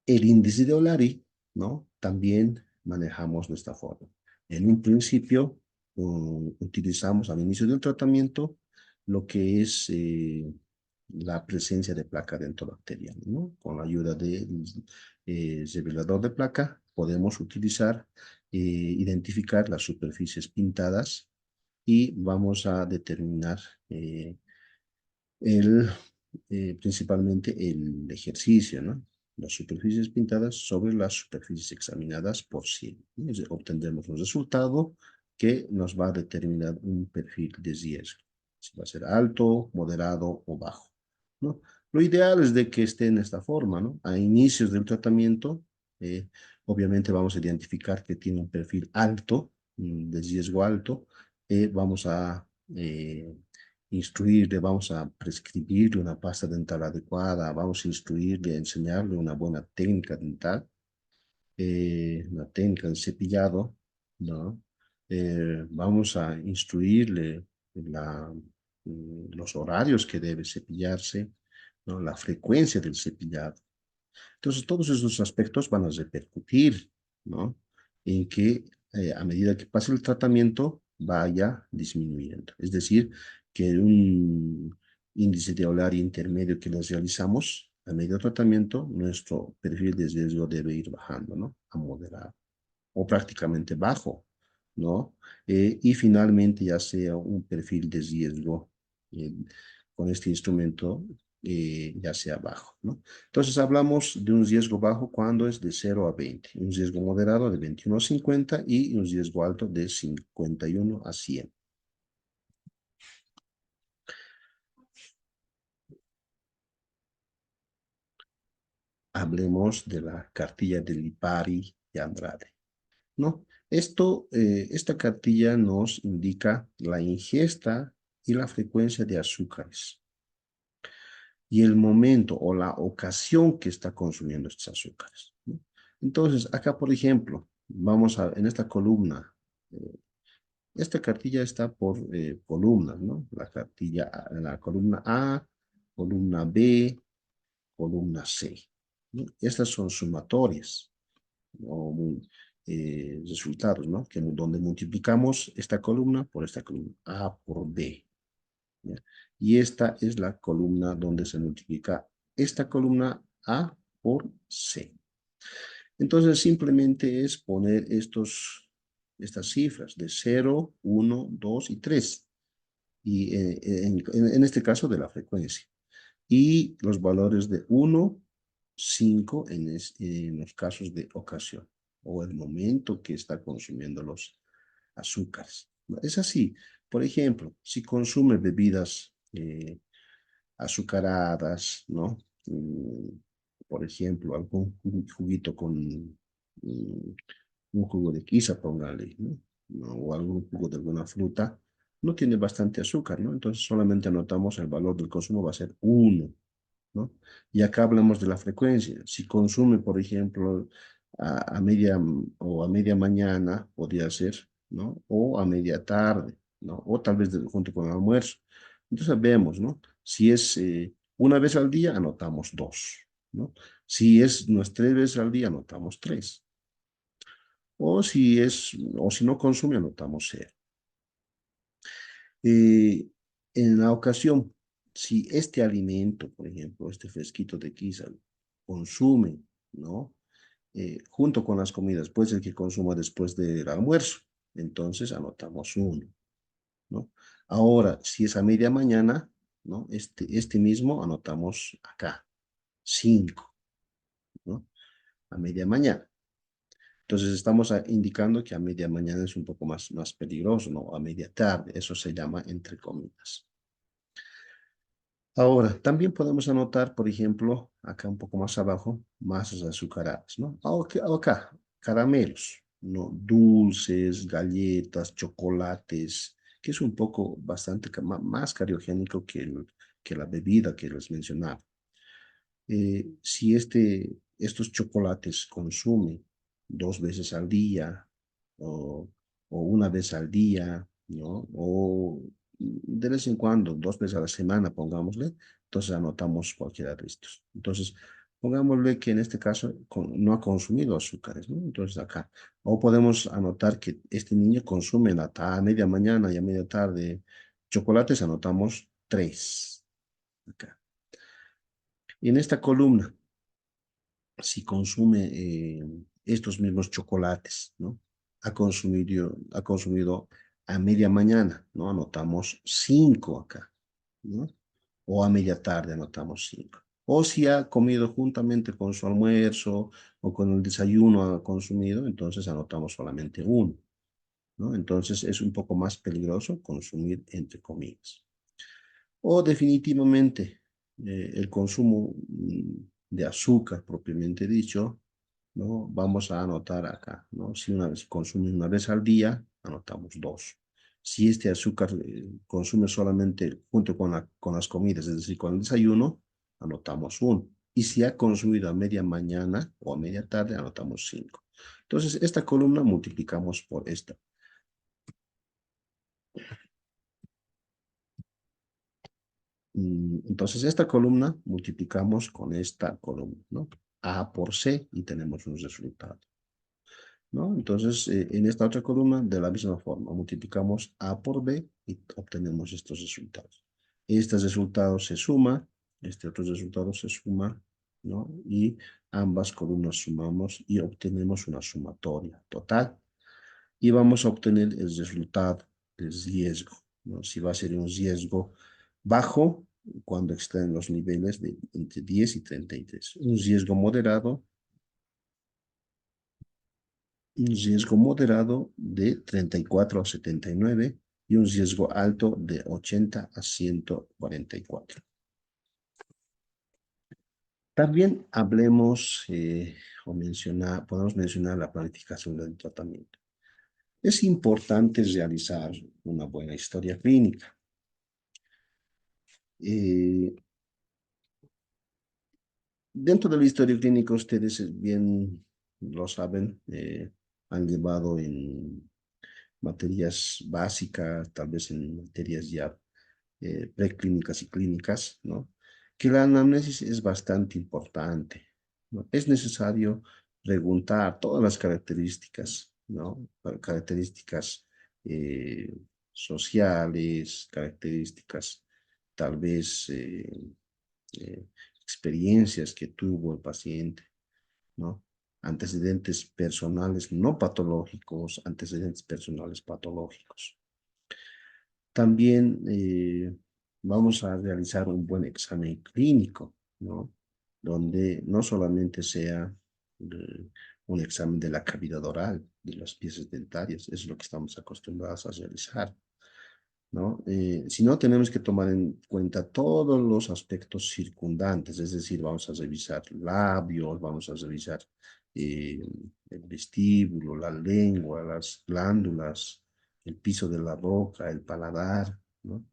El índice de Olari, ¿no? También manejamos de esta forma. En un principio, utilizamos al inicio del tratamiento lo que es la presencia de placa dentobacteriana, ¿no? Con la ayuda del revelador de placa podemos utilizar, identificar las superficies pintadas y vamos a determinar el, principalmente el ejercicio, ¿no? Las superficies pintadas sobre las superficies examinadas por sí. Obtendremos un resultado que nos va a determinar un perfil de riesgo. Si va a ser alto, moderado o bajo, ¿no? Lo ideal es de que esté en esta forma, ¿no? A inicios del tratamiento, obviamente vamos a identificar que tiene un perfil alto, de riesgo alto, vamos a instruirle, vamos a prescribirle una pasta dental adecuada, vamos a instruirle, a enseñarle una buena técnica dental, una técnica de cepillado, ¿no? Vamos a instruirle los horarios que debe cepillarse, ¿no? La frecuencia del cepillado. Entonces, todos esos aspectos van a repercutir, ¿no? En que a medida que pase el tratamiento vaya disminuyendo. Es decir, que un índice de Olari intermedio que les realizamos a medio tratamiento, nuestro perfil de riesgo debe ir bajando, ¿no? A moderado o prácticamente bajo, ¿no? Y finalmente ya sea un perfil de riesgo eh, con este instrumento, ya sea bajo, ¿no? Entonces hablamos de un riesgo bajo cuando es de 0 a 20, un riesgo moderado de 21 a 50 y un riesgo alto de 51 a 100. Hablemos de la cartilla de Lipari y Andrade, ¿no? Esta cartilla nos indica la ingesta y la frecuencia de azúcares. y el momento o la ocasión que está consumiendo estos azúcares, ¿no? Entonces, acá, por ejemplo, vamos a, en esta columna, eh, esta cartilla está por columnas, ¿no? La cartilla, la columna A, columna B, columna C, ¿no? Estas son sumatorias o resultados, ¿no? Donde multiplicamos esta columna por esta columna, A por B, ¿ya? Y esta es la columna donde se multiplica esta columna A por C. Entonces simplemente es poner estas cifras de 0, 1, 2 y 3. Y en este caso de la frecuencia. Y los valores de 1, 5 en los casos de ocasión o el momento que está consumiendo los azúcares. Es así. Por ejemplo, si consume bebidas azucaradas, ¿no? Por ejemplo, algún juguito con un jugo de quiza, póngale, ¿no? ¿No? O algún jugo de alguna fruta, no tiene bastante azúcar, ¿no? Entonces solamente anotamos el valor del consumo va a ser 1, ¿no? Y acá hablamos de la frecuencia. Si consume, por ejemplo, a media mañana, podría ser, ¿no? O a media tarde, ¿no? O tal vez junto con el almuerzo. Entonces vemos, ¿no? Si es una vez al día, anotamos 2, ¿no? Si es unas 3 veces al día, anotamos 3. O si no consume, anotamos 0. Eh, en la ocasión, si este alimento, por ejemplo, este fresquito de quizá, consume, ¿no? Junto con las comidas, puede ser que consuma después del almuerzo, entonces anotamos 1, ¿no? Ahora, si es a media mañana, ¿no? Este mismo anotamos acá, 5, ¿no? A media mañana. Entonces estamos indicando que a media mañana es un poco más peligroso, ¿no? A media tarde, eso se llama entre comidas. Ahora, también podemos anotar, por ejemplo, acá un poco más abajo, masas azucaradas, ¿no? Acá, caramelos, ¿no? Dulces, galletas, chocolates, que es un poco bastante más cariogénico que la bebida que les mencionaba. Si estos chocolates consume 2 veces al día o una vez al día, ¿no? O de vez en cuando, 2 veces a la semana, pongámosle, entonces anotamos cualquiera de estos. Entonces, pongámosle que en este caso no ha consumido azúcares, ¿no? Entonces acá. O podemos anotar que este niño consume a media mañana y a media tarde chocolates, anotamos 3 acá. Y en esta columna, si consume estos mismos chocolates, ¿no? Ha consumido a media mañana, ¿no? Anotamos 5 acá, ¿no? O a media tarde anotamos 5. O si ha comido juntamente con su almuerzo o con el desayuno ha consumido, entonces anotamos solamente 1, ¿no? Entonces es un poco más peligroso consumir entre comidas. O definitivamente el consumo de azúcar propiamente dicho, ¿no? Vamos a anotar acá, ¿no? Si una vez consume una vez al día, anotamos 2. Si este azúcar consume solamente junto con las comidas, es decir, con el desayuno, anotamos 1. Y si ha consumido a media mañana o a media tarde, anotamos 5. Entonces, esta columna multiplicamos por esta. Entonces, esta columna multiplicamos con esta columna, ¿no? A por C y tenemos un resultado, ¿no? Entonces, en esta otra columna, de la misma forma, multiplicamos A por B y obtenemos estos resultados. Estos resultados se suman, este otro resultado se suma, ¿no? Y ambas columnas sumamos y obtenemos una sumatoria total. Y vamos a obtener el resultado del riesgo, ¿no? Si va a ser un riesgo bajo, cuando estén los niveles de entre 10 y 33. Un riesgo moderado de 34 a 79 y un riesgo alto de 80 a 144. También hablemos podemos mencionar la planificación del tratamiento. Es importante realizar una buena historia clínica. Eh, Dentro de la historia clínica, ustedes bien lo saben, han llevado en materias básicas, tal vez en materias ya preclínicas y clínicas, ¿no? Que la anamnesis es bastante importante, ¿no? Es necesario preguntar todas las características, ¿no? Características eh, sociales, características tal vez eh, experiencias que tuvo el paciente, ¿no? Antecedentes personales no patológicos, antecedentes personales patológicos. También vamos a realizar un buen examen clínico, ¿no? Donde no solamente sea un examen de la cavidad oral, de las piezas dentarias, eso es lo que estamos acostumbrados a realizar, ¿no? Sino tenemos que tomar en cuenta todos los aspectos circundantes, es decir, vamos a revisar labios, vamos a revisar eh, el vestíbulo, la lengua, las glándulas, el piso de la boca, el paladar, ¿no?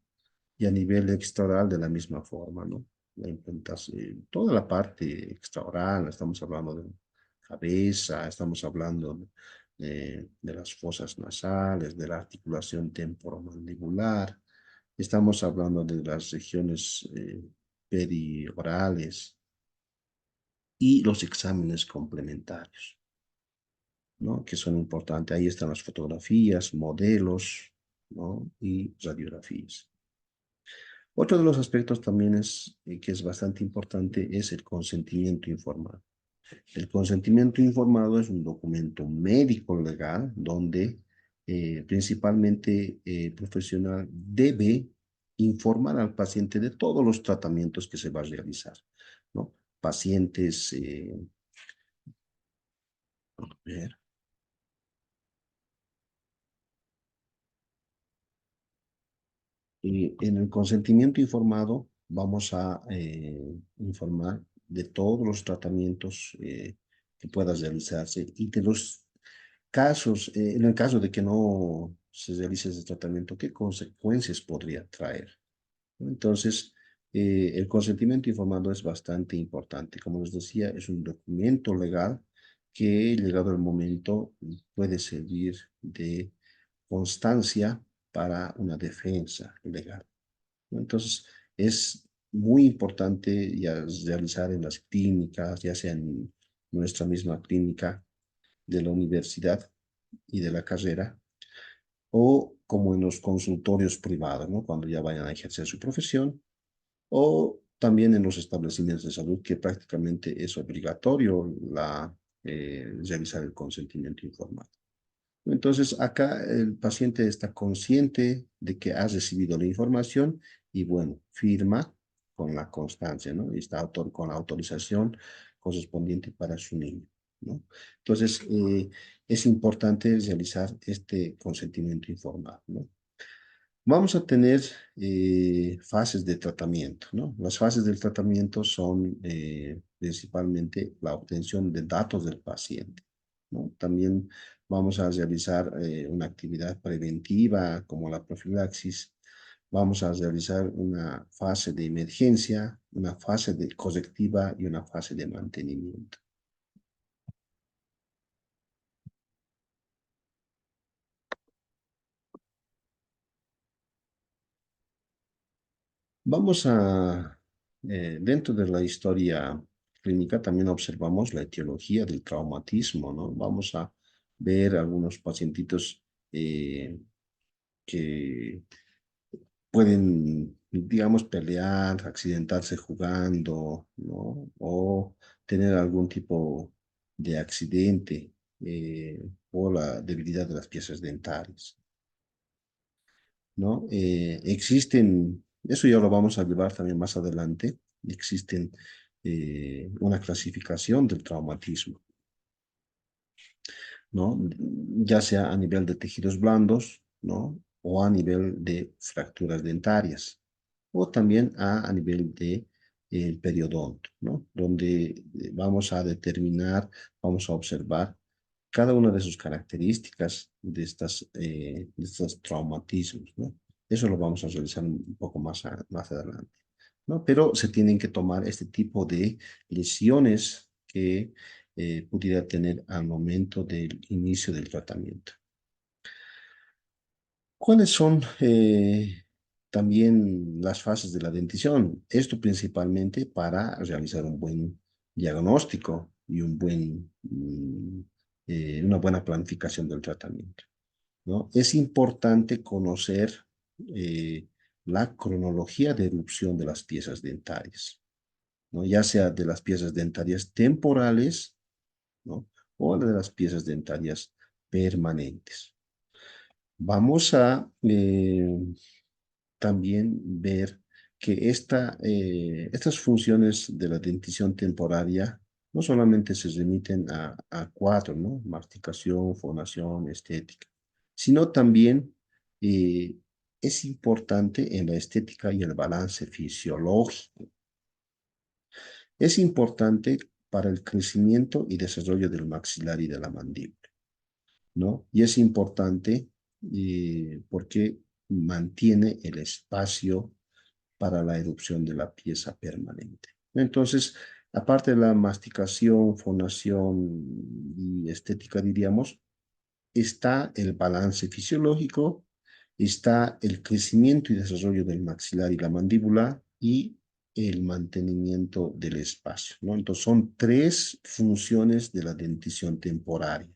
Y a nivel extraoral de la misma forma, ¿no? La implantación, toda la parte extraoral, estamos hablando de cabeza, estamos hablando de las fosas nasales, de la articulación temporomandibular, estamos hablando de las regiones periorales y los exámenes complementarios, ¿no? Que son importantes. Ahí están las fotografías, modelos, ¿no? Y radiografías. Otro de los aspectos también que es bastante importante es el consentimiento informado. El consentimiento informado es un documento médico legal donde principalmente el profesional debe informar al paciente de todos los tratamientos que se va a realizar, ¿no? Pacientes, a ver, en el consentimiento informado vamos a informar de todos los tratamientos que puedan realizarse y de los casos, en el caso de que no se realice ese tratamiento, ¿qué consecuencias podría traer? ¿No? Entonces, el consentimiento informado es bastante importante. Como les decía, es un documento legal que, llegado el momento, puede servir de constancia para una defensa legal, ¿no? Entonces, es muy importante ya realizar en las clínicas, ya sea en nuestra misma clínica de la universidad y de la carrera, o como en los consultorios privados, ¿no? Cuando ya vayan a ejercer su profesión, o también en los establecimientos de salud, que prácticamente es obligatorio realizar el consentimiento informado. Entonces, acá el paciente está consciente de que ha recibido la información y, bueno, firma con la constancia, ¿no? Y está con la autorización correspondiente para su niño, ¿no? Entonces, es importante realizar este consentimiento informado, ¿no? Vamos a tener fases de tratamiento, ¿no? Las fases del tratamiento son principalmente la obtención de datos del paciente, ¿no? También vamos a realizar una actividad preventiva como la profilaxis. Vamos a realizar una fase de emergencia, una fase de correctiva y una fase de mantenimiento. Vamos a, dentro de la historia clínica también observamos la etiología del traumatismo, ¿no? Vamos a ver algunos pacientitos que pueden, digamos, pelear, accidentarse jugando, ¿no? O tener algún tipo de accidente o la debilidad de las piezas dentales, ¿no? Existen, eso ya lo vamos a llevar también más adelante, existen una clasificación del traumatismo, ¿no? Ya sea a nivel de tejidos blandos, ¿no? O a nivel de fracturas dentarias, o también a nivel de periodonto, ¿no? Donde vamos a determinar, vamos a observar cada una de sus características de estos traumatismos, ¿no? Eso lo vamos a realizar un poco más adelante. ¿no? Pero se tienen que tomar este tipo de lesiones que pudiera tener al momento del inicio del tratamiento. ¿Cuáles son también las fases de la dentición? Esto principalmente para realizar un buen diagnóstico y una buena planificación del tratamiento, ¿no? Es importante conocer eh, la cronología de erupción de las piezas dentarias, ¿no? Ya sea de las piezas dentarias temporales, ¿no? O de las piezas dentarias permanentes. Vamos a también ver que estas funciones de la dentición temporaria no solamente se remiten a cuatro, ¿no? Masticación, fonación, estética, sino también eh, es importante en la estética y el balance fisiológico. Es importante para el crecimiento y desarrollo del maxilar y de la mandíbula, ¿no? Y es importante porque mantiene el espacio para la erupción de la pieza permanente. Entonces, aparte de la masticación, fonación y estética, diríamos, está el balance fisiológico, está el crecimiento y desarrollo del maxilar y la mandíbula y el mantenimiento del espacio, ¿no? Entonces, son tres funciones de la dentición temporaria.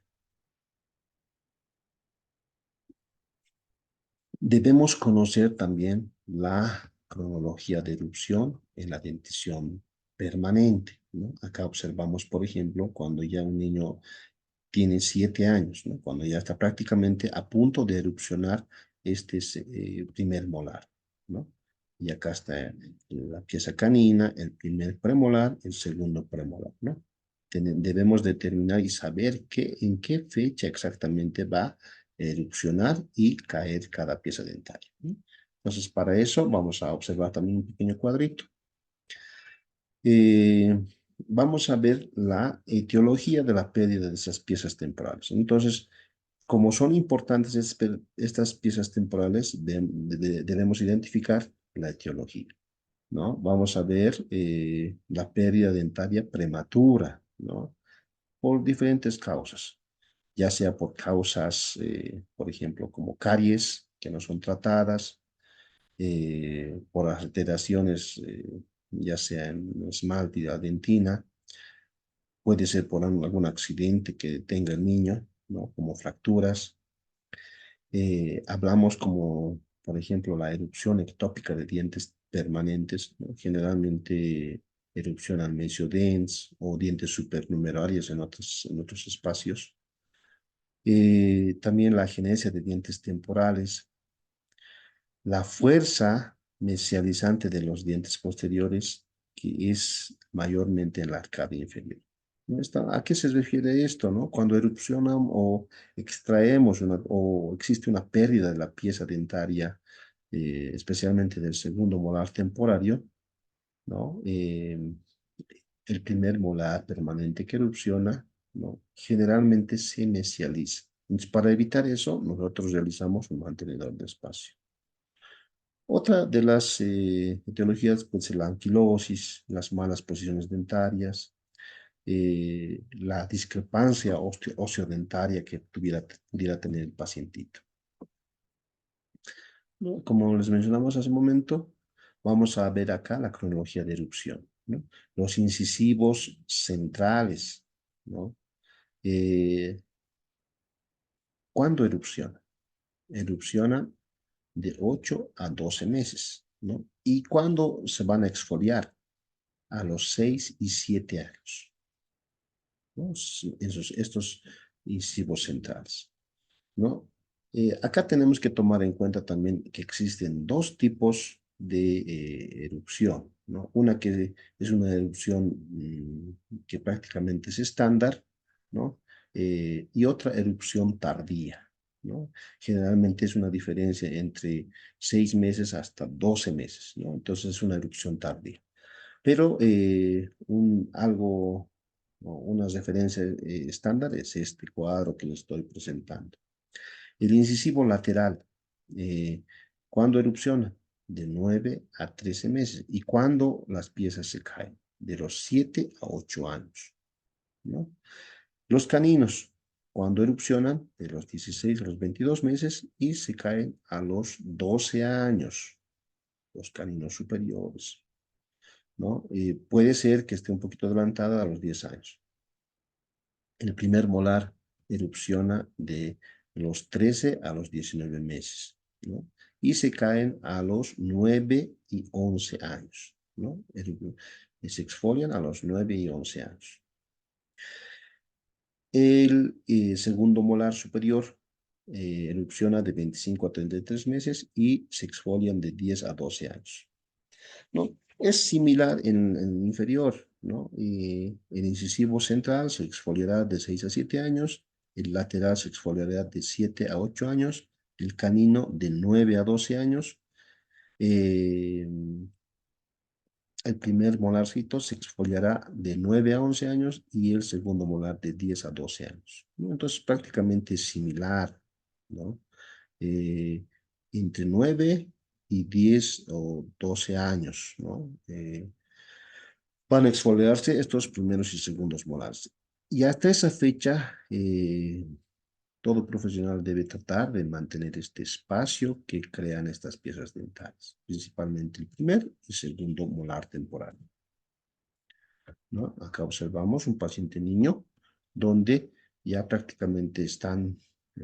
Debemos conocer también la cronología de erupción en la dentición permanente, ¿no? Acá observamos, por ejemplo, cuando ya un niño tiene 7 años, ¿no? Cuando ya está prácticamente a punto de erupcionar este primer molar, ¿no? Y acá está la pieza canina, el primer premolar, el segundo premolar, ¿no? Debemos determinar y saber en qué fecha exactamente va a erupcionar y caer cada pieza dentaria, ¿no? Entonces, para eso vamos a observar también un pequeño cuadrito. eh, Vamos a ver la etiología de la pérdida de esas piezas temporales. Entonces, como son importantes estas piezas temporales, debemos identificar la etiología, ¿no? Vamos a ver la pérdida dentaria prematura, ¿no? Por diferentes causas, ya sea por causas, por ejemplo, como caries que no son tratadas, por alteraciones, ya sea en esmalte y la dentina, puede ser por algún accidente que tenga el niño, ¿no? Como fracturas. Hablamos como, por ejemplo, la erupción ectópica de dientes permanentes, ¿no? Generalmente erupcionan mesiodens o dientes supernumerarios en otros espacios. También la agenesia de dientes temporales, la fuerza mesializante de los dientes posteriores, que es mayormente en la arcadia inferior. ¿A qué se refiere esto, no? Cuando erupcionan o extraemos o existe una pérdida de la pieza dentaria, especialmente del segundo molar temporario, ¿no? El primer molar permanente que erupciona, ¿no? Generalmente se mesializa. Entonces, para evitar eso, nosotros realizamos un mantenedor de espacio. Otra de las etiologías puede ser la anquilosis, las malas posiciones dentarias, la discrepancia osteodentaria que pudiera tener el pacientito, ¿no? Como les mencionamos hace un momento, vamos a ver acá la cronología de erupción, ¿no? Los incisivos centrales, ¿no? ¿Cuándo erupciona? Erupciona de 8 a 12 meses, ¿no? ¿Y cuándo se van a exfoliar? A los 6 y 7 años, ¿no? Estos incisivos centrales, ¿no? Acá tenemos que tomar en cuenta también que existen dos tipos de erupción, ¿no? Una que es una erupción que prácticamente es estándar, ¿no? Y otra erupción tardía, ¿no? Generalmente es una diferencia entre 6 meses hasta 12 meses, ¿no? Entonces es una erupción tardía. Pero una referencia estándar es este cuadro que les estoy presentando. El incisivo lateral, ¿cuándo erupciona? de 9 a 13 meses. ¿Y cuando las piezas se caen? De los 7 a 8 años, ¿no? Los caninos, cuando erupcionan, de los 16 a los 22 meses y se caen a los 12 años, los caninos superiores, ¿no? Puede ser que esté un poquito adelantada a los 10 años. El primer molar erupciona de los 13 a los 19 meses, ¿no? Y se caen a los 9 y 11 años, ¿no? Se exfolian a los 9 y 11 años. El segundo molar superior erupciona de 25 a 33 meses y se exfolian de 10 a 12 años, ¿no? Es similar en el inferior, ¿no? El incisivo central se exfoliará de 6 a 7 años, el lateral se exfoliará de 7 a 8 años, el canino de 9 a 12 años, eh, el primer molarcito se exfoliará de 9 a 11 años y el segundo molar de 10 a 12 años, ¿no? Entonces prácticamente es similar, ¿no? Eh, entre 9 y 10 o 12 años, ¿no? Van a exfoliarse estos primeros y segundos molares. Y hasta esa fecha, todo profesional debe tratar de mantener este espacio que crean estas piezas dentales, principalmente el primer y segundo molar temporal, ¿no? Acá observamos un paciente niño donde ya prácticamente están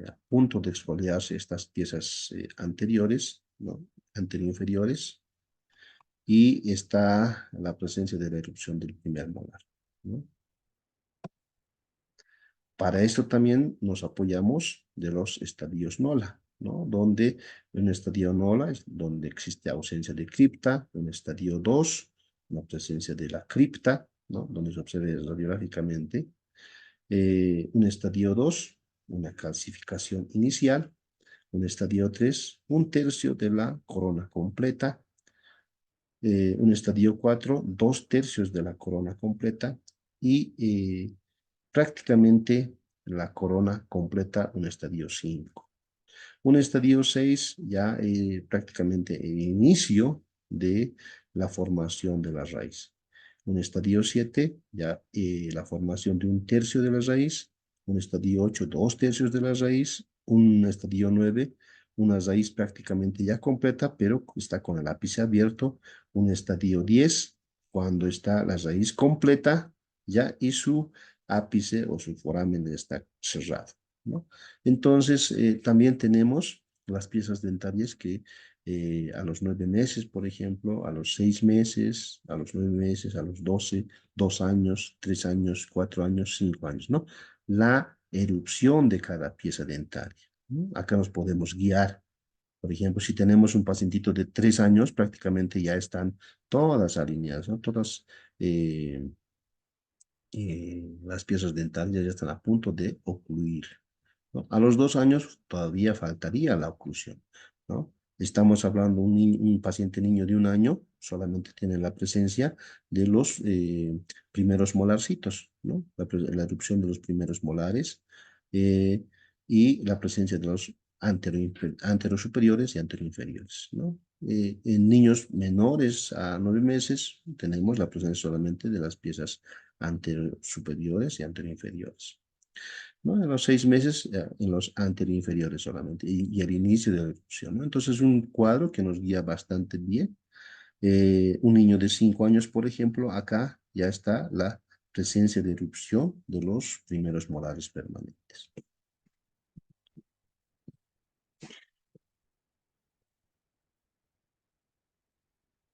a punto de exfoliarse estas piezas anteriores, ¿no? Anteroinferiores, y está la presencia de la erupción del primer molar, ¿no? Para esto también nos apoyamos de los estadios NOLA, ¿no? Donde en un estadio NOLA es donde existe ausencia de cripta, en un estadio 2, la presencia de la cripta, ¿no? Donde se observa radiográficamente. Un estadio 2, una calcificación inicial. Un estadio 3, un tercio de la corona completa. Un estadio 4, dos tercios de la corona completa. Y prácticamente la corona completa un estadio 5. Un estadio 6 ya prácticamente el inicio de la formación de la raíz. Un estadio 7 ya la formación de un tercio de la raíz. Un estadio 8 dos tercios de la raíz. Un estadio 9 una raíz prácticamente ya completa, pero está con el ápice abierto. Un estadio 10 cuando está la raíz completa ya y su ápice o su foramen está cerrado, ¿no? Entonces, también tenemos las piezas dentarias que a los 9 meses, por ejemplo, a los 6 meses, a los 9 meses, a los 12, 2 años, 3 años, 4 años, 5 años, ¿no? La erupción de cada pieza dentaria, ¿no? Acá nos podemos guiar. Por ejemplo, si tenemos un pacientito de 3 años, prácticamente ya están todas alineadas, ¿no? Todas las piezas dentarias ya están a punto de ocluir, ¿no? A los 2 años todavía faltaría la oclusión, ¿no? Estamos hablando de un paciente niño de 1 año, solamente tiene la presencia de los primeros molarcitos, ¿no? La erupción de los primeros molares eh, y la presencia de los anterosuperiores y anteroinferiores, ¿no? En niños menores a 9 meses tenemos la presencia solamente de las piezas anterosuperiores y anteroinferiores, ¿no? En los 6 meses, en los anteroinferiores solamente, y al inicio de la erupción, ¿no? Entonces es un cuadro que nos guía bastante bien. Un niño de 5 años, por ejemplo, acá ya está la presencia de erupción de los primeros molares permanentes.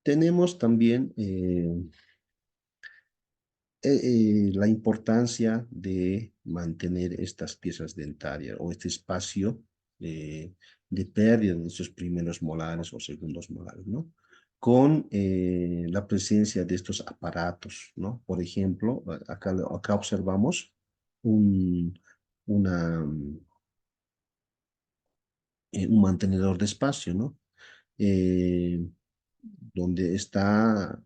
Tenemos también la importancia de mantener estas piezas dentarias o este espacio de pérdida de esos primeros molares o segundos molares, ¿no? Con la presencia de estos aparatos, ¿no? Por ejemplo, acá observamos un, una, un mantenedor de espacio, ¿no? Eh, donde está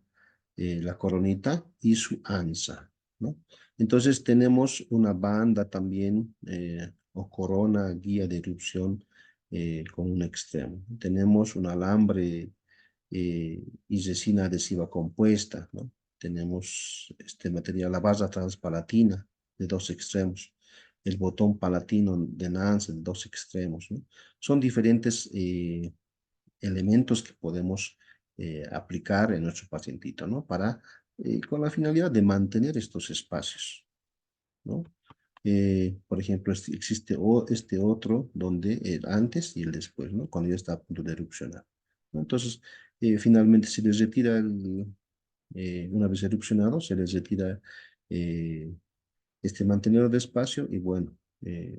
la coronita y su ansa, ¿no? Entonces tenemos una banda también o corona guía de erupción con un extremo. Tenemos un alambre y resina adhesiva compuesta, ¿no? Tenemos este material, la barra transpalatina de dos extremos, el botón palatino de Nance de dos extremos, ¿no? Son diferentes elementos que podemos aplicar en nuestro pacientito, ¿no? Para, con la finalidad de mantener estos espacios, ¿no? Por ejemplo, existe este otro donde el antes y el después, ¿no? Cuando ya está a punto de erupcionar, ¿no? Entonces, finalmente se les retira, una vez erupcionado, se les retira eh, este mantenedor de espacio y bueno,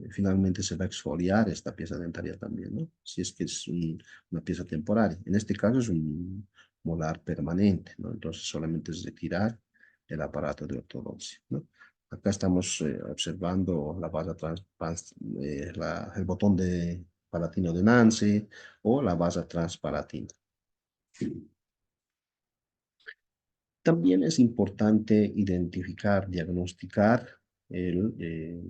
finalmente se va a exfoliar esta pieza dentaria también, ¿no? Si es que es una pieza temporaria. En este caso es un molar permanente, ¿no? Entonces solamente es retirar el aparato de ortodoncia, ¿no? Acá estamos observando la base el botón de palatino de Nance o la base transpalatina. También es importante identificar, diagnosticar el,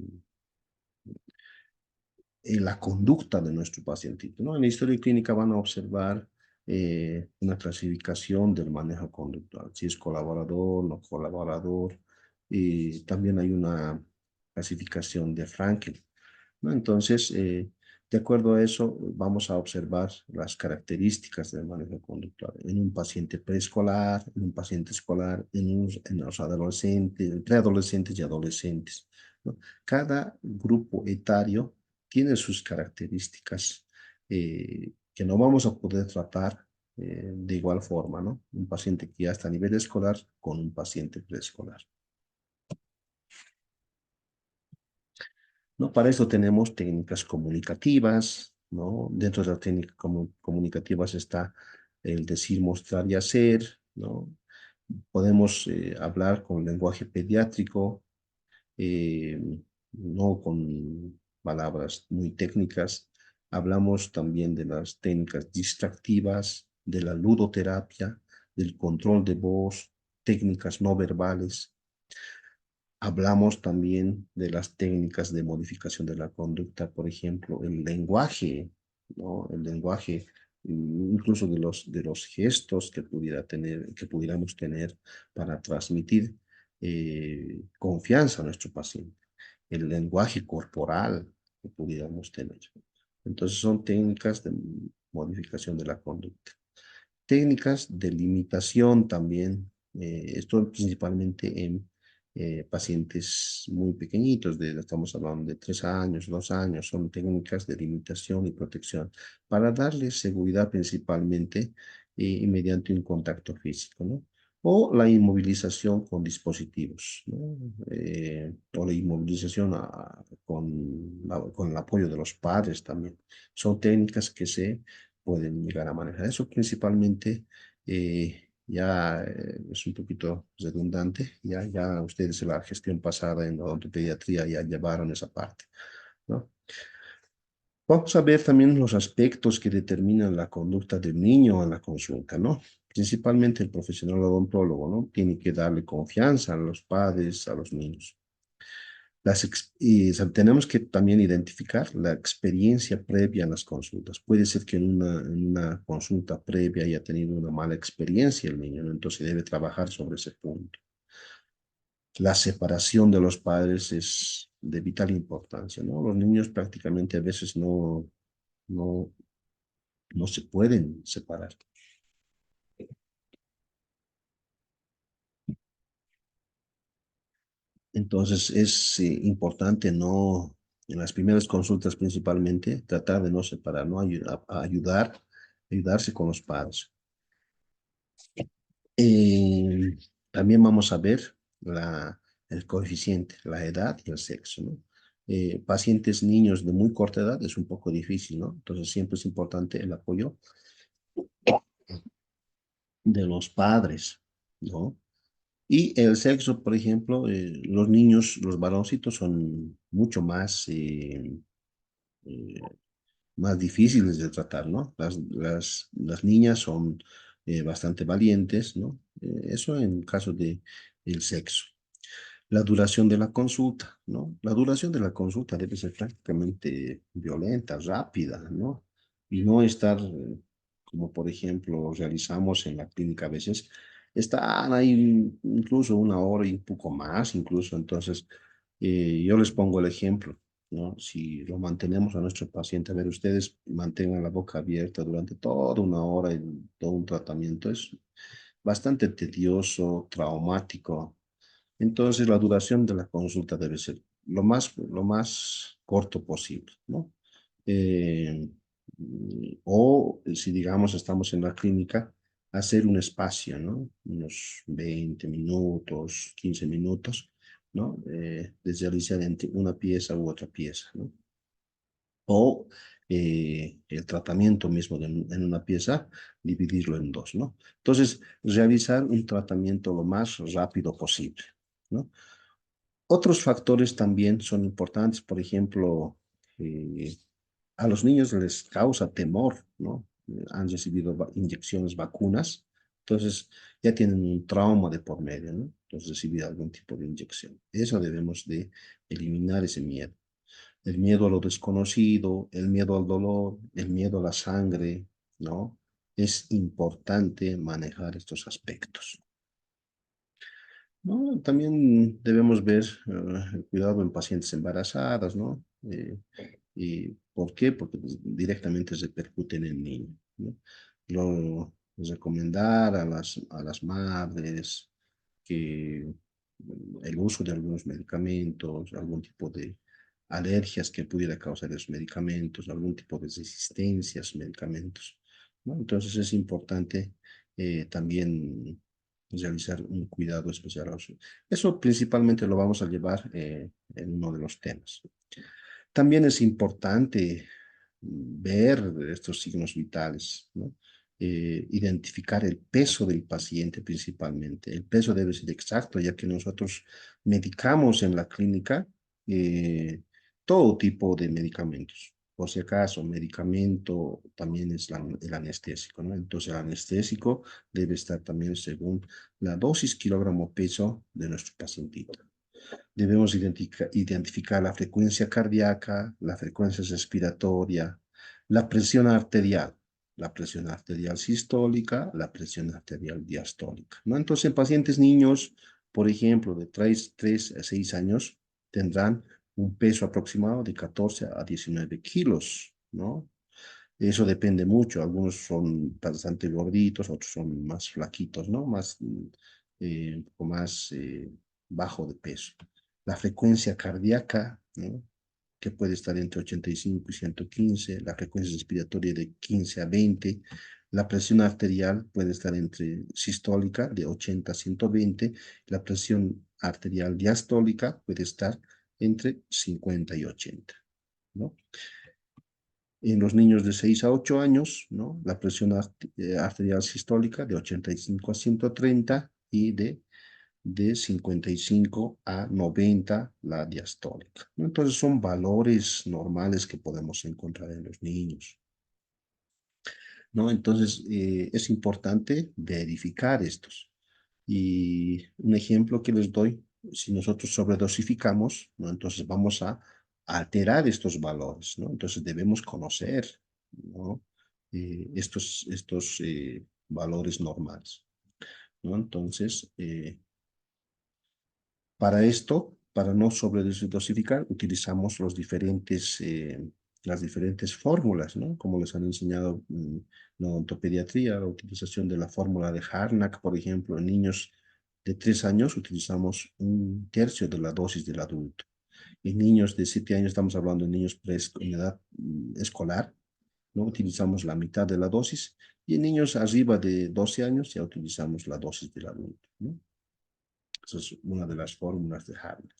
la conducta de nuestro pacientito, ¿no? En la historia clínica van a observar una clasificación del manejo conductual, si es colaborador, no colaborador, y también hay una clasificación de Frankel, ¿no? Entonces, de acuerdo a eso, vamos a observar las características del manejo conductual en un paciente preescolar, en un paciente escolar, en los adolescentes, preadolescentes y adolescentes, ¿no? Cada grupo etario tiene sus características que no vamos a poder tratar de igual forma, ¿no? Un paciente que ya está a nivel escolar con un paciente preescolar. ¿No? Para eso tenemos técnicas comunicativas, ¿no? Dentro de las técnicas comunicativas está el decir, mostrar y hacer, ¿no? Podemos hablar con lenguaje pediátrico, eh, no con palabras muy técnicas. Hablamos también de las técnicas distractivas, de la ludoterapia, del control de voz, técnicas no verbales. Hablamos también de las técnicas de modificación de la conducta, por ejemplo, el lenguaje, ¿no? El lenguaje, incluso de los gestos que que pudiéramos tener para transmitir confianza a nuestro paciente, el lenguaje corporal que pudiéramos tener. Entonces son técnicas de modificación de la conducta. Técnicas de limitación también, esto principalmente en pacientes muy pequeñitos, estamos hablando de 3 años, 2 años, son técnicas de limitación y protección para darles seguridad principalmente y mediante un contacto físico, ¿no? O la inmovilización con dispositivos, ¿no? O la inmovilización con el apoyo de los padres también. Son técnicas que se pueden llegar a manejar. Eso principalmente ya es un poquito redundante, ya ustedes en la gestión pasada en la odontopediatría ya llevaron esa parte, ¿no? Vamos a ver también los aspectos que determinan la conducta del niño en la consulta, ¿no? Principalmente el profesional odontólogo, ¿no? Tiene que darle confianza a los padres, a los niños. Tenemos que también identificar la experiencia previa en las consultas. Puede ser que en una consulta previa haya tenido una mala experiencia el niño, ¿no? Entonces debe trabajar sobre ese punto. La separación de los padres es de vital importancia, ¿no? Los niños prácticamente a veces no, no se pueden separar. Entonces es importante no, en las primeras consultas principalmente, tratar de no separar, ¿no? Ayudarse con los padres. Eh, También vamos a ver el coeficiente, la edad y el sexo, ¿no? Pacientes niños de muy corta edad es un poco difícil, ¿no? Entonces siempre es importante el apoyo de los padres, ¿no? Y el sexo, por ejemplo, los niños, los varoncitos son mucho eh, más difíciles de tratar, ¿no? Las niñas son bastante valientes, ¿no? Eso en caso de el sexo. La duración de la consulta, ¿no? La duración de la consulta debe ser prácticamente violenta, rápida, ¿no? Y no estar como por ejemplo realizamos en la clínica a veces, están ahí incluso una hora y un poco más, incluso. Entonces, yo les pongo el ejemplo, ¿no? Si lo mantenemos a nuestro paciente, a ver, ustedes mantengan la boca abierta durante toda una hora en todo un tratamiento, es bastante tedioso, traumático. Entonces, la duración de la consulta debe ser lo más corto posible, ¿no? Eh, o si, digamos, estamos en la clínica, hacer un espacio, ¿no? Unos 20 minutos, 15 minutos, ¿no? De realizar entre una pieza u otra pieza, ¿no? O el tratamiento mismo en una pieza, dividirlo en dos, ¿no? Entonces, realizar un tratamiento lo más rápido posible, ¿no? Otros factores también son importantes, por ejemplo, a los niños les causa temor, ¿no? Han recibido inyecciones, vacunas, entonces ya tienen un trauma de por medio, ¿no? Entonces recibir algún tipo de inyección. Eso debemos de eliminar ese miedo. El miedo a lo desconocido, el miedo al dolor, el miedo a la sangre, ¿no? Es importante manejar estos aspectos. ¿No? También debemos ver el cuidado en pacientes embarazadas, ¿no? ¿Y por qué? Porque pues, directamente repercute en el niño, ¿no? Recomendar a las madres que el uso de algunos medicamentos, algún tipo de alergias que pudiera causar esos medicamentos, algún tipo de resistencia a esos medicamentos, ¿no? Entonces es importante también realizar un cuidado especial. Eso principalmente lo vamos a llevar en uno de los temas. También es importante ver estos signos vitales, ¿no? Identificar el peso del paciente principalmente. El peso debe ser exacto, ya que nosotros medicamos en la clínica eh, todo tipo de medicamentos. Por si acaso, medicamento también es el anestésico, ¿no? Entonces, el anestésico debe estar también según la dosis kilogramo peso de nuestro pacientito. Debemos identificar la frecuencia cardíaca, la frecuencia respiratoria, la presión arterial sistólica, la presión arterial diastólica, ¿no? Entonces, en pacientes niños, por ejemplo, de 3 a 6 años, tendrán un peso aproximado de 14 a 19 kilos, ¿no? Eso depende mucho. Algunos son bastante gorditos, otros son más flaquitos, ¿no? Un poco más bajo de peso. La frecuencia cardíaca, ¿no? Que puede estar entre 85 y 115, la frecuencia respiratoria de 15 a 20, la presión arterial puede estar entre sistólica de 80 a 120, la presión arterial diastólica puede estar entre 50 y 80, ¿no? En los niños de 6 a 8 años, ¿no? La presión arterial sistólica de 85 a 130 y de 55 a 90 la diastólica, ¿no? Entonces son valores normales que podemos encontrar en los niños, ¿no? Entonces es importante verificar estos. Y un ejemplo que les doy, si nosotros sobredosificamos, ¿no? Entonces vamos a alterar estos valores, ¿no? Entonces debemos conocer, ¿no? Estos valores normales, ¿no? Entonces, para esto, para no sobredosificar, utilizamos las diferentes fórmulas, ¿no? Como les han enseñado en la odontopediatría, la utilización de la fórmula de Harnack, por ejemplo, en niños de 3 años utilizamos un tercio de la dosis del adulto. En niños de 7 años, estamos hablando de niños en edad escolar, ¿no? Utilizamos la mitad de la dosis, y en niños arriba de 12 años ya utilizamos la dosis del adulto, ¿no? Esa es una de las fórmulas de Harnack.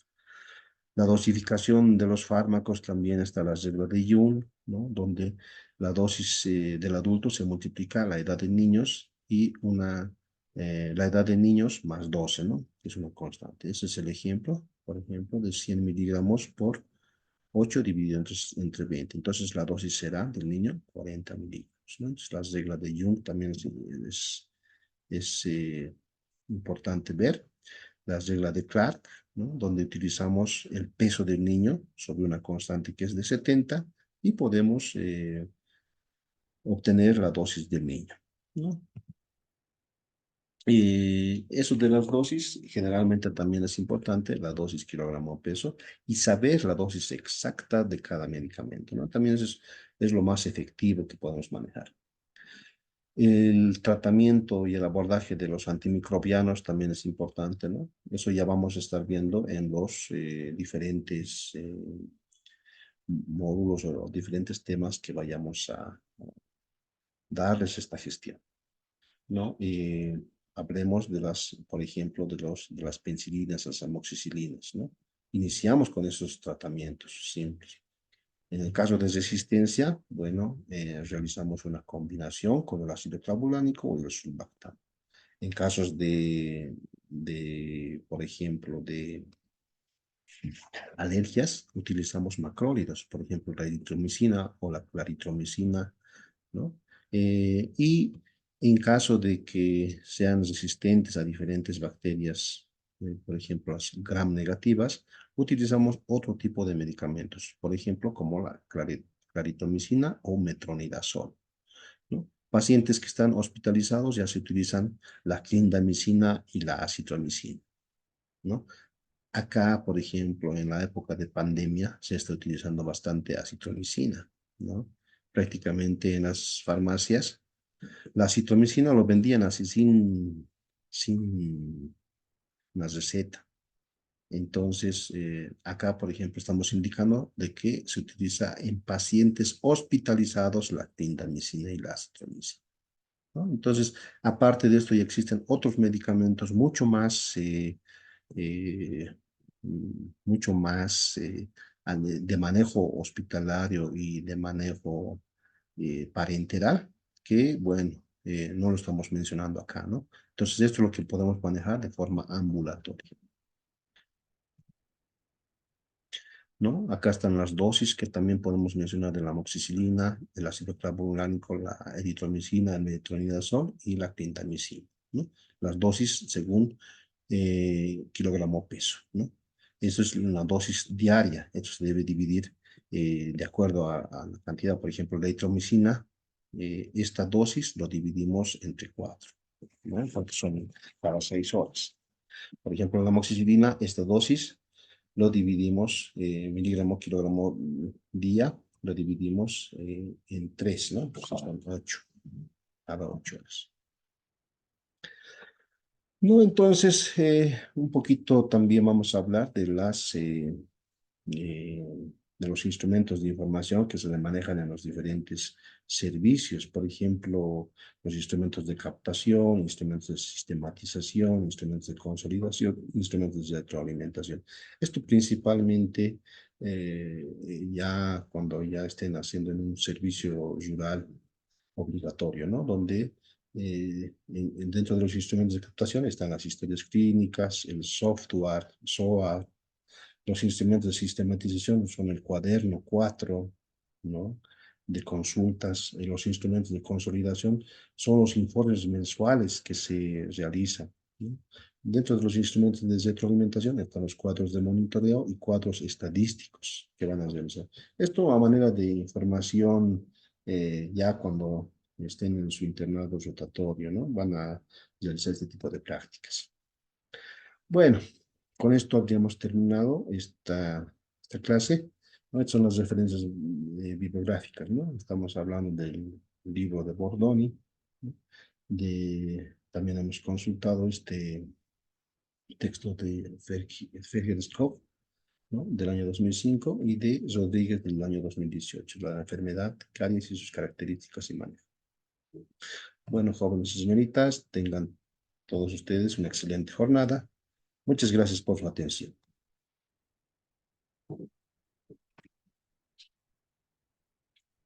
La dosificación de los fármacos también está la regla de Jung, ¿no? Donde la dosis del adulto se multiplica a la edad de niños y la edad de niños más 12, ¿no? Es una constante. Ese es el ejemplo, por ejemplo, de 100 miligramos por 8 dividido entre 20. Entonces la dosis será del niño 40 miligramos, ¿no? Entonces la regla de Jung también es importante ver. La regla de Clark, ¿no? Donde utilizamos el peso del niño sobre una constante que es de 70 y podemos obtener la dosis del niño, ¿no? Y eso de las dosis generalmente también es importante, la dosis kilogramo peso, y saber la dosis exacta de cada medicamento, ¿no? También es lo más efectivo que podemos manejar. El tratamiento y el abordaje de los antimicrobianos también es importante, ¿no? Eso ya vamos a estar viendo en los diferentes módulos o diferentes temas que vayamos a darles esta gestión, ¿no? Hablemos de las, por ejemplo, de las penicilinas, las amoxicilinas, ¿no? Iniciamos con esos tratamientos simples. En el caso de resistencia, bueno, realizamos una combinación con el ácido clavulánico o el sulbactam. En casos por ejemplo, de alergias, utilizamos macrólidos, por ejemplo, la eritromicina o la claritromicina, ¿no? Y en caso de que sean resistentes a diferentes bacterias, por ejemplo, las gram negativas, utilizamos otro tipo de medicamentos, por ejemplo, como la claritromicina o metronidazol, ¿no? Pacientes que están hospitalizados ya se utilizan la clindamicina y la acitromicina, ¿no? Acá, por ejemplo, en la época de pandemia se está utilizando bastante acitromicina, ¿no? Prácticamente en las farmacias la acitromicina lo vendían así sin una receta. Entonces, acá, por ejemplo, estamos indicando de que se utiliza en pacientes hospitalizados la clindamicina y la acitromicina, ¿no? Entonces, aparte de esto, ya existen otros medicamentos eh, mucho más de manejo hospitalario y de manejo parenteral, que, bueno, no lo estamos mencionando acá, ¿no? Entonces, esto es lo que podemos manejar de forma ambulatoria, ¿no? Acá están las dosis que también podemos mencionar de la amoxicilina, el ácido clavulánico, la eritromicina, el metronidazol y la clindamicina, ¿no? Las dosis según kilogramo peso, ¿no? Eso es una dosis diaria. Eso se debe dividir de acuerdo a la cantidad, por ejemplo, la eritromicina. Esta dosis lo dividimos entre 4, ¿no? Porque son cada 6 horas. Por ejemplo, la amoxicilina, esta dosis lo dividimos, miligramo, kilogramo día, lo dividimos en 3, ¿no? Entonces son 8, cada 8 horas. No, entonces, un poquito también vamos a hablar eh, de los instrumentos de información que se le manejan en los diferentes servicios. Por ejemplo, los instrumentos de captación, instrumentos de sistematización, instrumentos de consolidación, instrumentos de retroalimentación. Esto principalmente ya cuando ya estén haciendo en un servicio rural obligatorio, ¿no? Donde dentro de los instrumentos de captación están las historias clínicas, el software, SOA, los instrumentos de sistematización son el cuaderno 4, ¿no? De consultas. Los instrumentos de consolidación son los informes mensuales que se realizan, ¿no? Dentro de los instrumentos de retroalimentación están los cuadros de monitoreo y cuadros estadísticos que van a realizar. Esto a manera de información ya cuando estén en su internado rotatorio, ¿no? Van a realizar este tipo de prácticas. Bueno, con esto habríamos terminado esta clase, ¿no? Estas son las referencias bibliográficas, ¿no? Estamos hablando del libro de Bordoni, ¿no? También hemos consultado este texto de Ferger-Skov, ¿no? Del año 2005 y de Rodríguez del año 2018, la enfermedad, caries y sus características y manejo. Bueno, jóvenes y señoritas, tengan todos ustedes una excelente jornada. Muchas gracias por su atención.